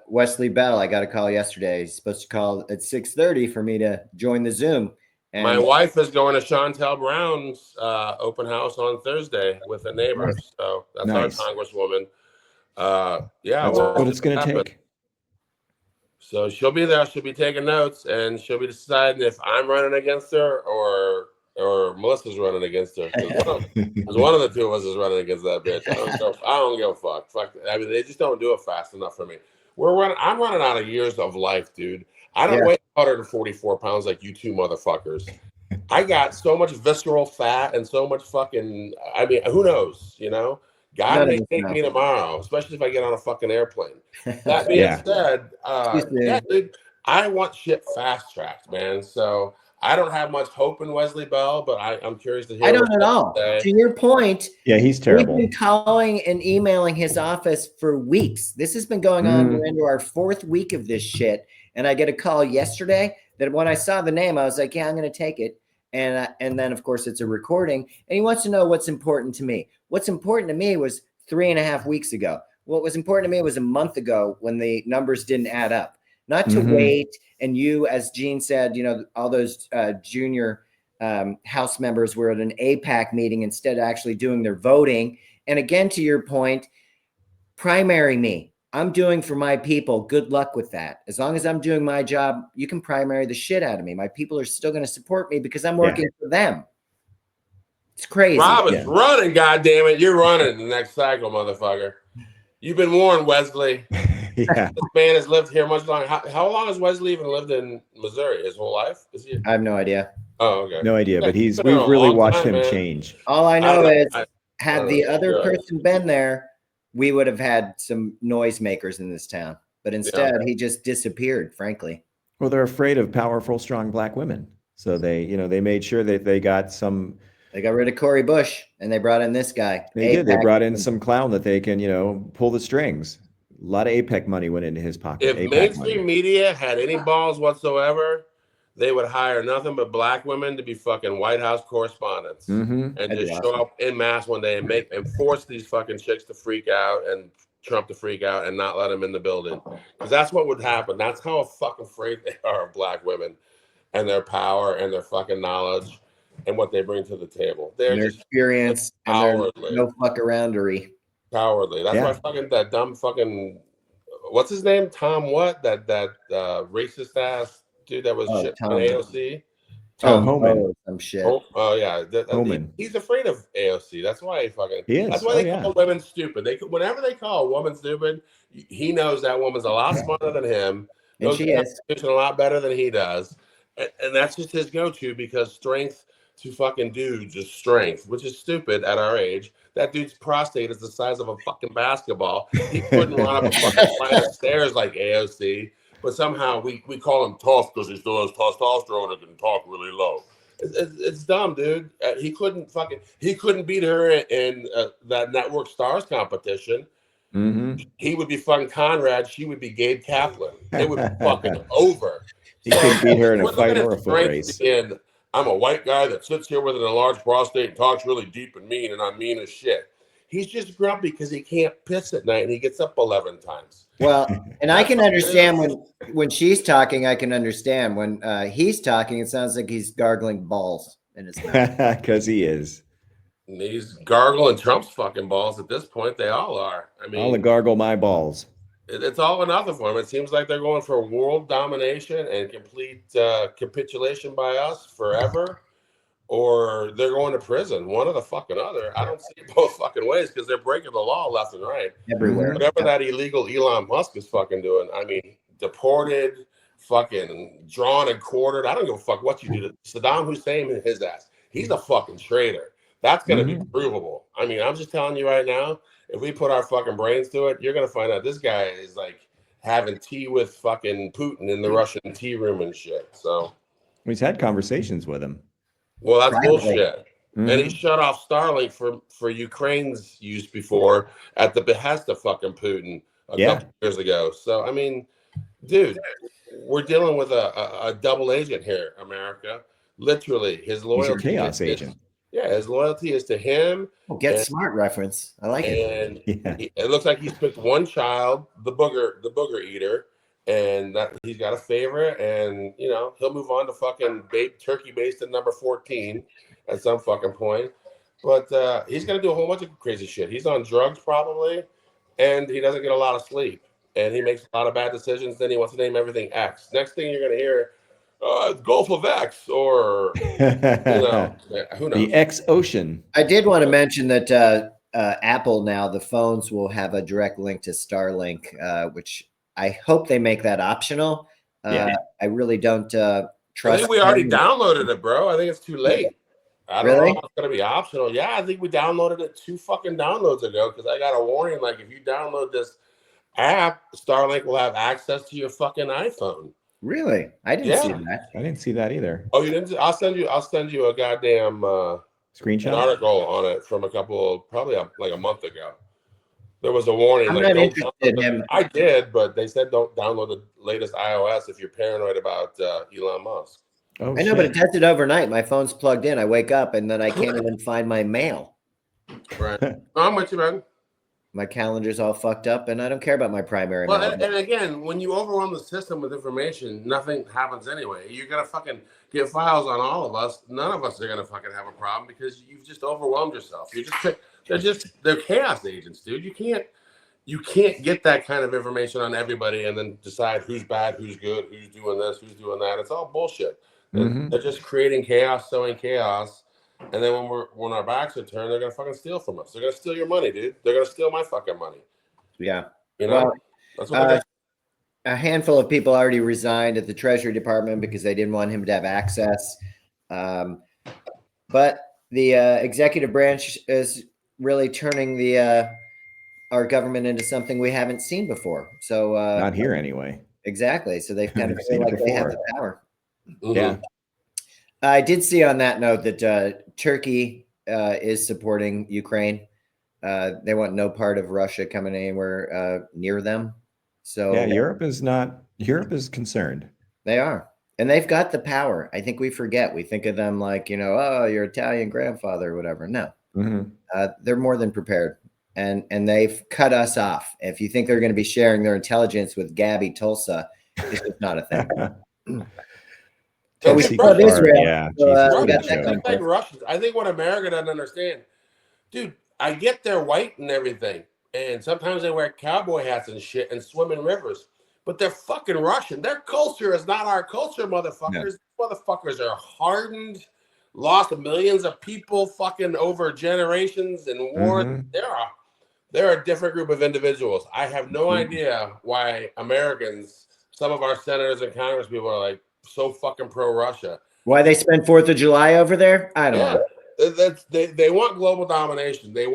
Wesley Bell, I got a call yesterday. He's supposed to call at 6:30 for me to join the Zoom. And My wife is going to Chantel Brown's open house on Thursday with a neighbor. So that's Nice. our congresswoman. Yeah, That's well, what it's going to happen. take. So she'll be there. She'll be taking notes, and she'll be deciding if I'm running against her or Melissa's running against her. Because one of the two of us is running against that bitch. I don't give a fuck. Fuck. I mean, they just don't do it fast enough for me. I'm running out of years of life, dude. I don't weigh 144 pounds like you two motherfuckers. I got so much visceral fat and so much fucking. I mean, who knows? You know, God may take me tomorrow, especially if I get on a fucking airplane. That being said, yeah, dude, I want shit fast tracked, man. So I don't have much hope in Wesley Bell, but I'm curious to hear. I don't at all. To your point, yeah, he's terrible. We've been calling and emailing his office for weeks. This has been going on. We're into our 4th week of this shit, and I get a call yesterday that when I saw the name, I was like, "Yeah, I'm going to take it." And then of course it's a recording, and he wants to know what's important to me. What's important to me was 3.5 weeks ago. What was important to me was a month ago when the numbers didn't add up. Not to wait. And you, as Gene said, you know, all those junior House members were at an APAC meeting instead of actually doing their voting. And again, to your point, primary me. I'm doing for my people. Good luck with that. As long as I'm doing my job, you can primary the shit out of me. My people are still going to support me because I'm working for them. It's crazy. Rob is running, goddammit. You're running the next cycle, motherfucker. You've been warned, Wesley. Yeah. This man has lived here much longer. How long has Wesley even lived in Missouri? His whole life? I have no idea. Oh, okay. No idea, but we've really watched him change. All I know is had the other person been there, we would have had some noisemakers in this town. But instead, he just disappeared, frankly. Well, they're afraid of powerful, strong black women. So they made sure that they got some. They got rid of Cori Bush and they brought in this guy. They did. They brought in some clown that they can, pull the strings. A lot of APEC money went into his pocket. If mainstream media had any balls whatsoever, they would hire nothing but black women to be fucking White House correspondents and just show up en masse one day and force these fucking chicks to freak out and Trump to freak out and not let them in the building. Because that's what would happen. That's how fucking afraid they are of black women and their power and their fucking knowledge and what they bring to the table. They're their just experience and no fuck aroundery. Cowardly. That's why fucking that dumb fucking what's his name? Tom what? That racist ass dude that was shit on AOC. Homan. Some shit. Oh yeah. Homan. He's afraid of AOC. That's why he is. That's why they call women stupid. Whenever they call a woman stupid, he knows that woman's a lot smarter than him. And she is a lot better than he does. And that's just his go-to because strength to fucking dudes is strength, which is stupid at our age. That dude's prostate is the size of a fucking basketball. He couldn't run up a fucking flight of stairs like AOC, but somehow we call him tough because he still has testosterone and can talk really low. It's dumb, dude. He couldn't beat her in that Network Stars competition. He would be fucking Conrad. She would be Gabe Kaplan. It would be fucking over. He couldn't beat her in a fight or a foot race. And I'm a white guy that sits here with an enlarged prostate and talks really deep and mean, and I'm mean as shit. He's just grumpy because he can't piss at night and he gets up 11 times. Well, and I can understand when she's talking, I can understand. When he's talking, it sounds like he's gargling balls in his mouth. Because he is. And he's gargling Trump's fucking balls at this point. They all are. I mean, I'll gargle my balls. It's all or nothing for them. It seems like they're going for world domination and complete capitulation by us forever, or they're going to prison. One or the fucking other. I don't see it both fucking ways because they're breaking the law left and right. Everywhere. Whatever that illegal Elon Musk is fucking doing. I mean, deported, fucking drawn and quartered. I don't give a fuck what you do to Saddam Hussein and his ass. He's a fucking traitor. That's going to be provable. I mean, I'm just telling you right now, if we put our fucking brains to it, you're going to find out this guy is like having tea with fucking Putin in the Russian tea room and shit. So he's had conversations with him. Well, that's bullshit. And he shut off Starlink for Ukraine's use before at the behest of fucking Putin a couple years ago. So, I mean, dude, we're dealing with a double agent here, America. Literally, his loyalty. He's a chaos agent. Yeah, his loyalty is to him. Get smart reference. I like it. And it looks like he's picked one child, the booger eater, and that he's got a favorite, and you know he'll move on to fucking turkey based at number 14 at some fucking point. But he's gonna do a whole bunch of crazy shit. He's on drugs probably, and he doesn't get a lot of sleep, and he makes a lot of bad decisions. Then he wants to name everything X. Next thing you're gonna hear, Gulf of X, or you know, who knows? The X Ocean. I did want to mention that Apple now, the phones will have a direct link to Starlink, which I hope they make that optional. Yeah. I really don't I trust. think we already downloaded it, bro. I think it's too late. I don't Really? know if it's gonna be optional. Yeah, I think we downloaded it 2 fucking downloads ago because I got a warning like if you download this app, Starlink will have access to your fucking iPhone. Really? I didn't see Yeah. that. I didn't see that either. Oh, you didn't? I'll send you a goddamn an Screenshot. article on it from probably like a month ago. There was a warning. I'm like, not don't interested download in the- him. I did, but they said don't download the latest iOS if you're paranoid about Elon Musk. Oh, I know, but shit. it tested overnight. My phone's plugged in. I wake up and then I can't even find my mail. Right. No, I'm with you, man. My calendar's all fucked up, and I don't care about my primary Well, mail. and again, when you overwhelm the system with information, nothing happens anyway. You're gonna fucking get files on all of us. None of us are gonna fucking have a problem because you've just overwhelmed yourself. They're chaos agents, dude. You can't get that kind of information on everybody and then decide who's bad, who's good, who's doing this, who's doing that. It's all bullshit. Mhm. They're just creating chaos, sowing chaos. And then when our backs are turned, they're gonna fucking steal from us. They're gonna steal your money, dude. They're gonna steal my fucking money. Yeah. You know, Well, that's what they're a handful of people already resigned at the Treasury Department because they didn't want him to have access. But the executive branch is really turning the our government into something we haven't seen before. So Not here anyway. exactly. So they kind of We've feel seen it like they have the before. power. Mhm. Yeah. I did see on that note that Turkey is supporting Ukraine. They want no part of Russia coming anywhere near them. So Yeah, Europe is concerned. they are. And they've got the power. I think we forget. We think of them like, oh, your Italian grandfather or whatever. No, Mhm. they're more than prepared. And they've cut us off. If you think they're going to be sharing their intelligence with Gabby Tulsa, it's just not a thing. But we Tulsi love Gabbard, Israel. yeah, So, Jesus, we Russians good got that think show. going. like Russians. I think what America doesn't understand, dude. I get they're white and everything, and sometimes they wear cowboy hats and shit and swim in rivers, but they're fucking Russian. Their culture is not our culture, motherfuckers. Motherfuckers are hardened, lost millions of people fucking over generations and wars. Mhm. They're a different group of individuals. I have no idea why Americans, some of our senators and congresspeople are like so fucking pro-Russia. Why they spend 4th of July over there? I don't Yeah, know. they want global domination. He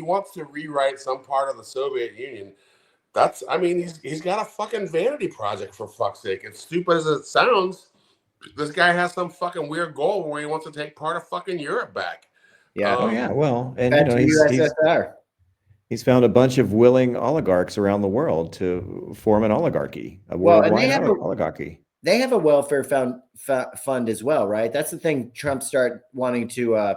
wants to rewrite some part of the Soviet Union. He's got a fucking vanity project, for fuck's sake. As stupid as it sounds, this guy has some fucking weird goal where he wants to take part of fucking Europe back. Yeah. Oh yeah, well, and Back to USSR. he's found a bunch of willing oligarchs around the world to form an oligarchy, a Well, and they worldwide have oligarchy. They have a welfare fund as well, right? That's the thing Trump started wanting to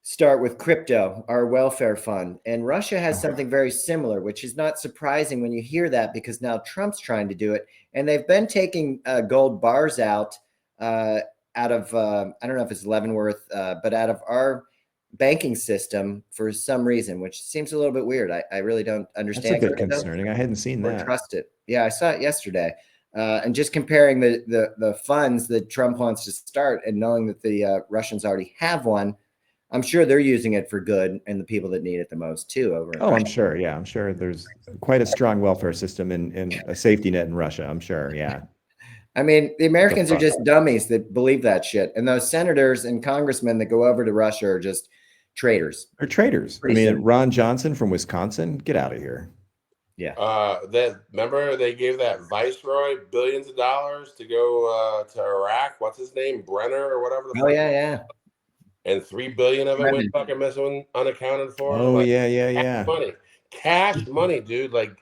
start with crypto, our welfare fund. And Russia has something very similar, which is not surprising when you hear that because now Trump's trying to do it. And they've been taking gold bars out of, I don't know if it's Leavenworth, but out of our banking system for some reason, which seems a little bit weird. I really don't That's understand a bit crypto concerning. I hadn't seen or that. trust it. Yeah, I saw it yesterday. And just comparing the funds that Trump wants to start and knowing that the Russians already have one, I'm sure they're using it for good and the people that need it the most too. I'm sure. Yeah, I'm sure there's quite a strong welfare system and a safety net in Russia. I'm sure. Yeah. I mean, the Americans are just dummies that believe that shit. And those senators and congressmen that go over to Russia are just traitors. They're traitors. Pretty simple. Ron Johnson from Wisconsin, get out of here. Yeah. Remember they gave that viceroy billions of dollars to go to Iraq. What's his name, Brenner or whatever. Oh yeah. And $3 billion of it went fucking missing, unaccounted for. Oh yeah. Cash money, dude. Like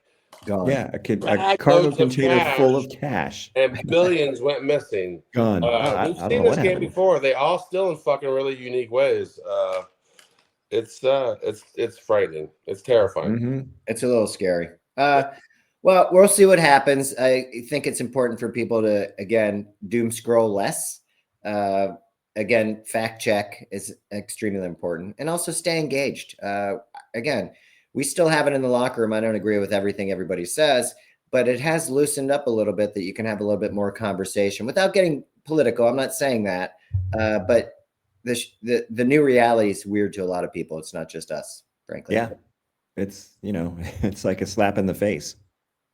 Gone. Yeah, a Bag cargo loads of container full cash. of cash. And billions went missing. Gone. We've seen this game before. They all steal in fucking really unique ways. It's frightening. It's terrifying. Mm-hmm. It's a little scary. Well, we'll see what happens. I think it's important for people to, again, doom scroll less. Again, fact check is extremely important, and also stay engaged. Again, we still have it in the locker room. I don't agree with everything everybody says, but it has loosened up a little bit that you can have a little bit more conversation without getting political. I'm not saying that, but the new reality is weird to a lot of people. It's not just us, frankly. Yeah. It's, it's like a slap in the face.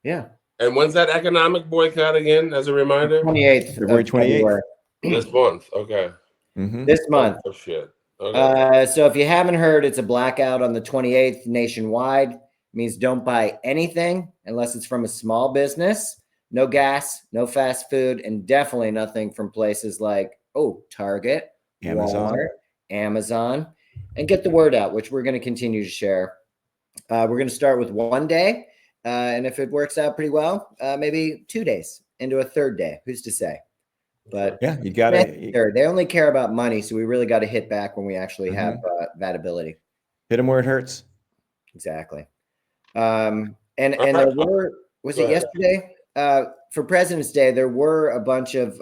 Yeah. And when's that economic boycott again, as a reminder? 28th. February 28th. This month. Okay. This month. Oh, shit. Okay. So if you haven't heard, it's a blackout on the 28th nationwide. It means don't buy anything unless it's from a small business. No gas, no fast food, and definitely nothing from places like, Target, Amazon. Walmart, Amazon, and get the word out, which we're going to continue to share. We're going to start with 1 day. And if it works out pretty well, maybe 2 days into a third day. Who's to say? But yeah, you got to. They only care about money, so we really got to hit back when we actually have that ability. Hit them where it hurts. Exactly. And there were, was it yesterday? For President's Day, there were a bunch of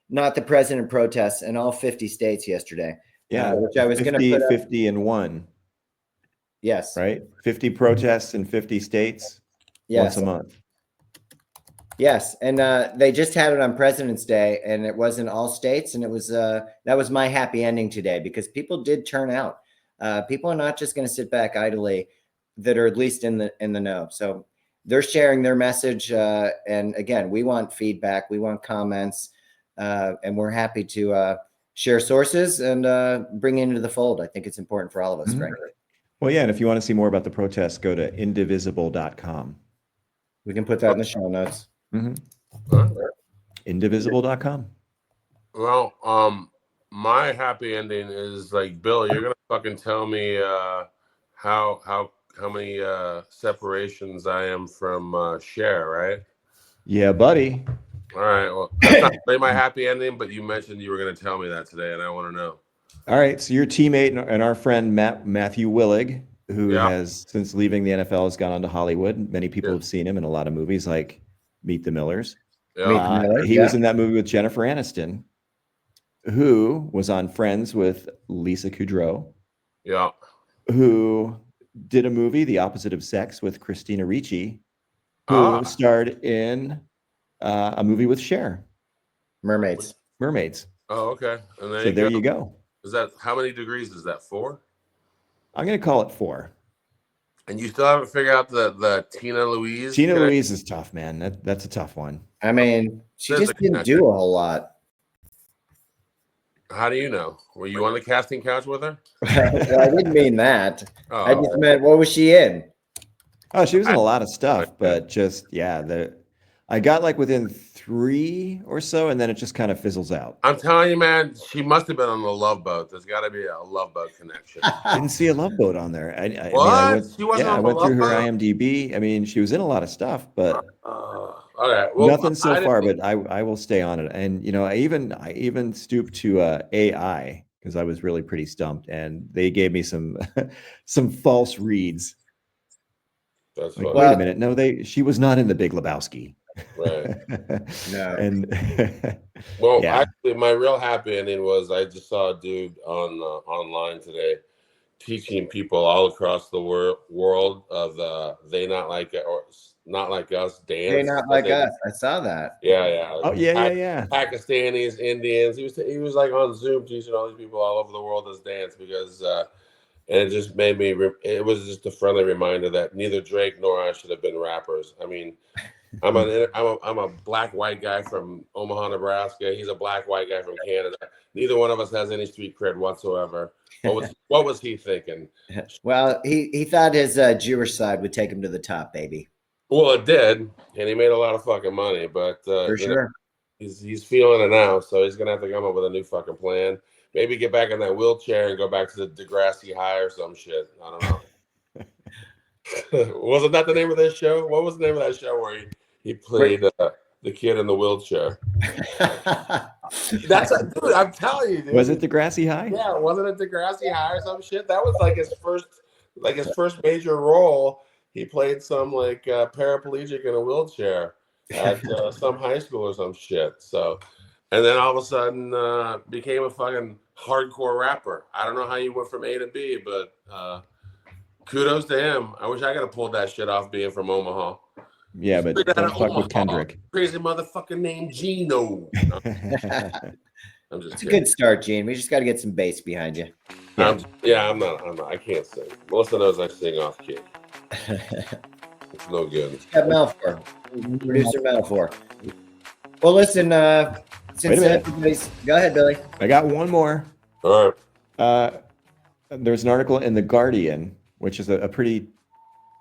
not the president protests in all 50 states yesterday. Yeah, which I was going to put 50 and 1. Yes. Right? 50 protests in 50 states once a month. Yes. And they just had it on President's Day, and it was in all states. And it was that was my happy ending today, because people did turn out. People are not just going to sit back idly, that are at least in the know. So they're sharing their message. And again, we want feedback. We want comments. And we're happy to share sources and bring into the fold. I think it's important for all of us, frankly. Well, yeah, and if you want to see more about the protests, go to indivisible.com. We can put that in the show notes. Indivisible.com. Well, my happy ending is like, Bill, you're gonna fucking tell me how many separations I am from Cher, right? Yeah, buddy. All right. Well, that's not really my happy ending, but you mentioned you were gonna tell me that today, and I want to know. All right, so your teammate and our friend Matthew Willig, who has, since leaving the NFL, has gone on to Hollywood. Many people have seen him in a lot of movies like Meet the Millers. He was in that movie with Jennifer Aniston, who was on Friends with Lisa Kudrow. Yeah. Who did a movie, The Opposite of Sex, with Christina Ricci, who starred in a movie with Cher. Mermaids. Oh, okay. And there you go. Is that, how many degrees is that? 4? I'm going to call it 4. And you still haven't figured out the Tina Louise? Tina Louise is tough, man. That's a tough one. I mean, she just didn't do a whole lot. How do you know? Were you on the casting couch with her? Well, I didn't mean that. Oh. I just meant, what was she in? Oh, she was in a lot of stuff, but just, I got like within 3 or so, and then it just kind of fizzles out. I'm telling you, man, she must have been on the Love Boat. There's got to be a Love Boat connection. Didn't see a Love Boat on there. I went through her IMDb. I mean, she was in a lot of stuff, but okay. Well, nothing so far. But I will stay on it. And I even stooped to AI, because I was really pretty stumped, and they gave me some false reads. That's like, wait a minute, no, she was not in The Big Lebowski. Right. No. And actually, my real happy ending was I just saw a dude on online today teaching people all across the world of They Not Like It or Not Like Us dance. They Not Like Us. I saw that. Yeah. Oh yeah. Pakistanis, Indians. He was like on Zoom teaching all these people all over the world this dance, because and it just made me. It was just a friendly reminder that neither Drake nor I should have been rappers. I mean, I'm a black white guy from Omaha, Nebraska. He's a black white guy from Canada. Neither one of us has any street cred whatsoever. What was he thinking? Well, he thought his Jewish side would take him to the top, baby. Well, it did, and he made a lot of fucking money. But for sure, he's feeling it now, so he's gonna have to come up with a new fucking plan. Maybe get back in that wheelchair and go back to the Degrassi High or some shit. I don't know. Wasn't that the name of this show? What was the name of that show where he played the kid in the wheelchair? That's dude. I'm telling you, dude. Was it Degrassi High? Yeah, wasn't it Degrassi High or some shit? That was like his first major role. he played some like paraplegic in a wheelchair at some high school or some shit. So, and then all of a sudden became a fucking hardcore rapper. I don't know how you went from A to B, but kudos to him. I wish I could have pulled that shit off being from Omaha. Yeah, but Straight out don't of fuck Omaha. with Kendrick. Crazy motherfucker named Gino. No, I'm just It's a kidding. good start, Gene. We just got to get some bass behind you. I'm not. I can't sing. Melissa knows I sing off key. It's no good. Got Malfour, producer Malfour. Well, listen. Since Wait a minute. everybody's, go ahead, Billy. I got one more. All right. There's an article in The Guardian, which is a pretty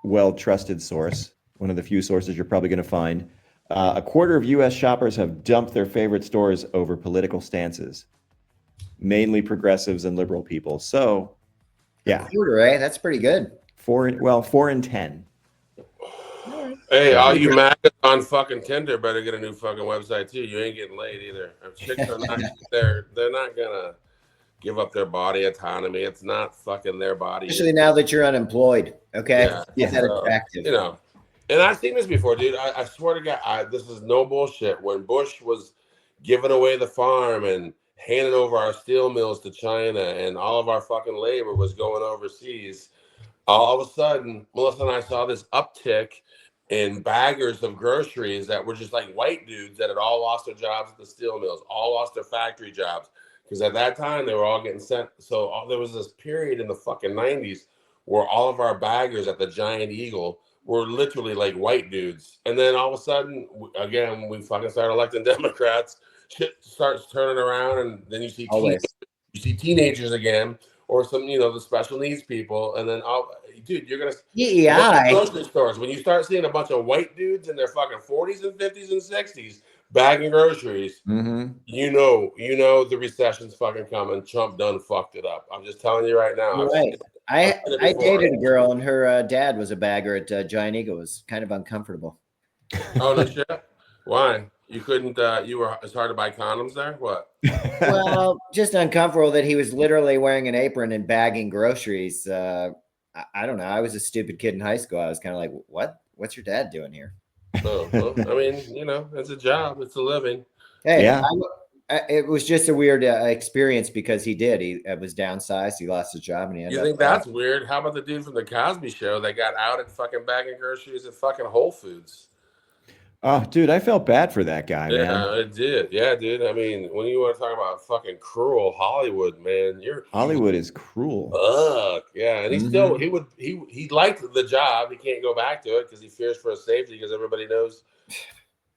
well-trusted source, one of the few sources you're probably going to find. A quarter of U.S. shoppers have dumped their favorite stores over political stances, mainly progressives and liberal people. So, yeah, Quarter, eh? That's pretty good. 4 in 10. Hey, all you maggots on fucking Tinder better get a new fucking website too. You ain't getting laid either. Chicks are not. They're not gonna give up their body autonomy. It's not fucking their body. Especially now that you're unemployed. Okay, Yeah. is that attractive? You know, and I've seen this before, dude. I swear to God, this is no bullshit. When Bush was giving away the farm and handing over our steel mills to China and all of our fucking labor was going overseas, all of a sudden, Melissa and I saw this uptick in baggers of groceries that were just like white dudes that had all lost their jobs at the steel mills, all lost their factory jobs. Because at that time, they were all getting sent. So there was this period in the fucking 90s where all of our baggers at the Giant Eagle were literally like white dudes. And then all of a sudden, again, we fucking started electing Democrats. Shit starts turning around, and then you see teenagers again, or some, the special needs people. And then, dude, you're going to DEI. grocery stores. When you start seeing a bunch of white dudes in their fucking 40s and 50s and 60s bagging groceries, Mm-hmm. you know the recession's fucking coming. Trump done fucked it up. I'm just telling you right now. You're right. I dated a girl, and her dad was a bagger at Giant Eagle. It was kind of uncomfortable. Oh, no shit. Why? You couldn't, it's hard to buy condoms there? What? Well, just uncomfortable that he was literally wearing an apron and bagging groceries. I don't know. I was a stupid kid in high school. I was kind of like, what? What's your dad doing here? Oh, well, I mean, it's a job. It's a living. Hey, Yeah. it was just a weird experience because he was downsized. He lost his job, and he ended You think that's weird? How about the dude from the Cosby Show that got out at fucking bagging groceries at fucking Whole Foods? Oh, dude, I felt bad for that guy, Yeah, man. it did. Yeah, dude. I mean, when you want to talk about fucking cruel Hollywood, man, Hollywood is cruel. Ugh. Yeah, and he still he liked the job. He can't go back to it because he fears for his safety because everybody knows,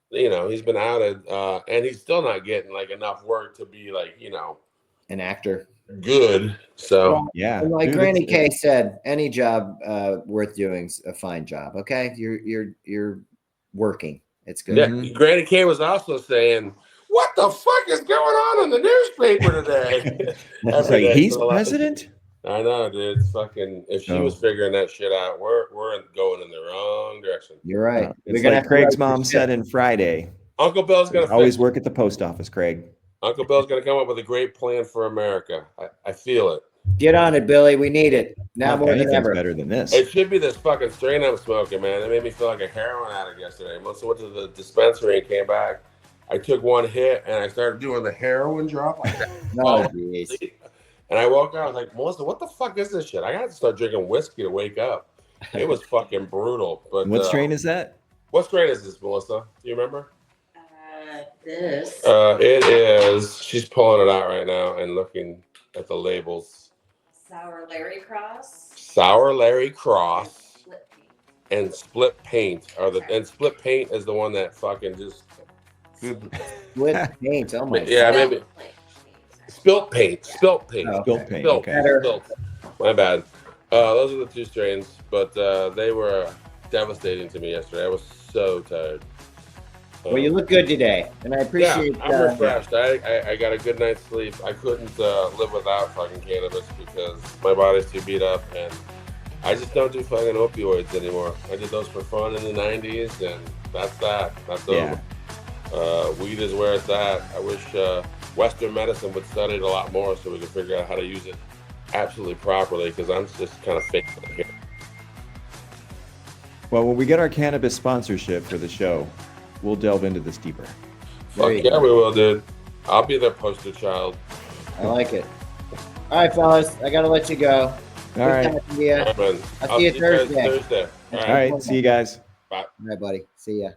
he's been outed, and he's still not getting like enough work to be like an actor. good. So Yeah. And like dude, Granny it's- K said, any job worth doing is a fine job. Okay, you're working. It's good. yeah, Granny K was also saying, "What the fuck is going on in the newspaper today?" It's Every like, day he's for the last- president? I know, dude. It's fucking. If she was figuring that shit out, we're going in the wrong direction. You're right. It's gonna like have to Craig's write mom this said shit. in Friday. Uncle Bill's gonna Always fix- work at the post office, Craig. Uncle Bill's gonna come up with a great plan for America. I feel it. Get on it, Billy. We need it now more than Anything's ever. better than this. It should be this fucking strain I'm smoking, man. It made me feel like a heroin addict yesterday. Once I went to the dispensary and came back, I took one hit and I started doing the heroin drop like that. Oh, geez. And I woke up, I was like, Melissa, what the fuck is this shit? I got to start drinking whiskey to wake up. It was fucking brutal. But What strain is that? what strain is this, Melissa? Do you remember? This. It is. She's pulling it out right now and looking at the labels. Sour Larry Cross. Sour Larry Cross Split pea. and Split Paint and Split Paint is the one that fucking just. With paint. Oh my Yeah, God. maybe. Spilt paint. Spilt paint. Oh, Spilt paint. Spilt. Okay. Better. Spilt. My bad. Those are the two strains, but they were devastating to me yesterday. I was so tired. Well, you look good today, and I appreciate. I'm refreshed. I got a good night's sleep. I couldn't live without fucking cannabis because my body's too beat up, and I just don't do fucking opioids anymore. I did those for fun in the 90s, and that's that. That's Yeah. over. Weed is where it's at. I wish Western medicine would study it a lot more so we could figure out how to use it absolutely properly because I'm just kind of faking it here. Well, when we get our cannabis sponsorship for the show, we'll delve into this deeper. There Fuck you yeah, go. we will, dude. I'll be their poster child. I like it. All right, fellas, I gotta let you go. All Good right. talking to you. All right, man. I'll see you guys Thursday. Thursday. All All right. right. See you guys. Bye. All right, buddy. See ya.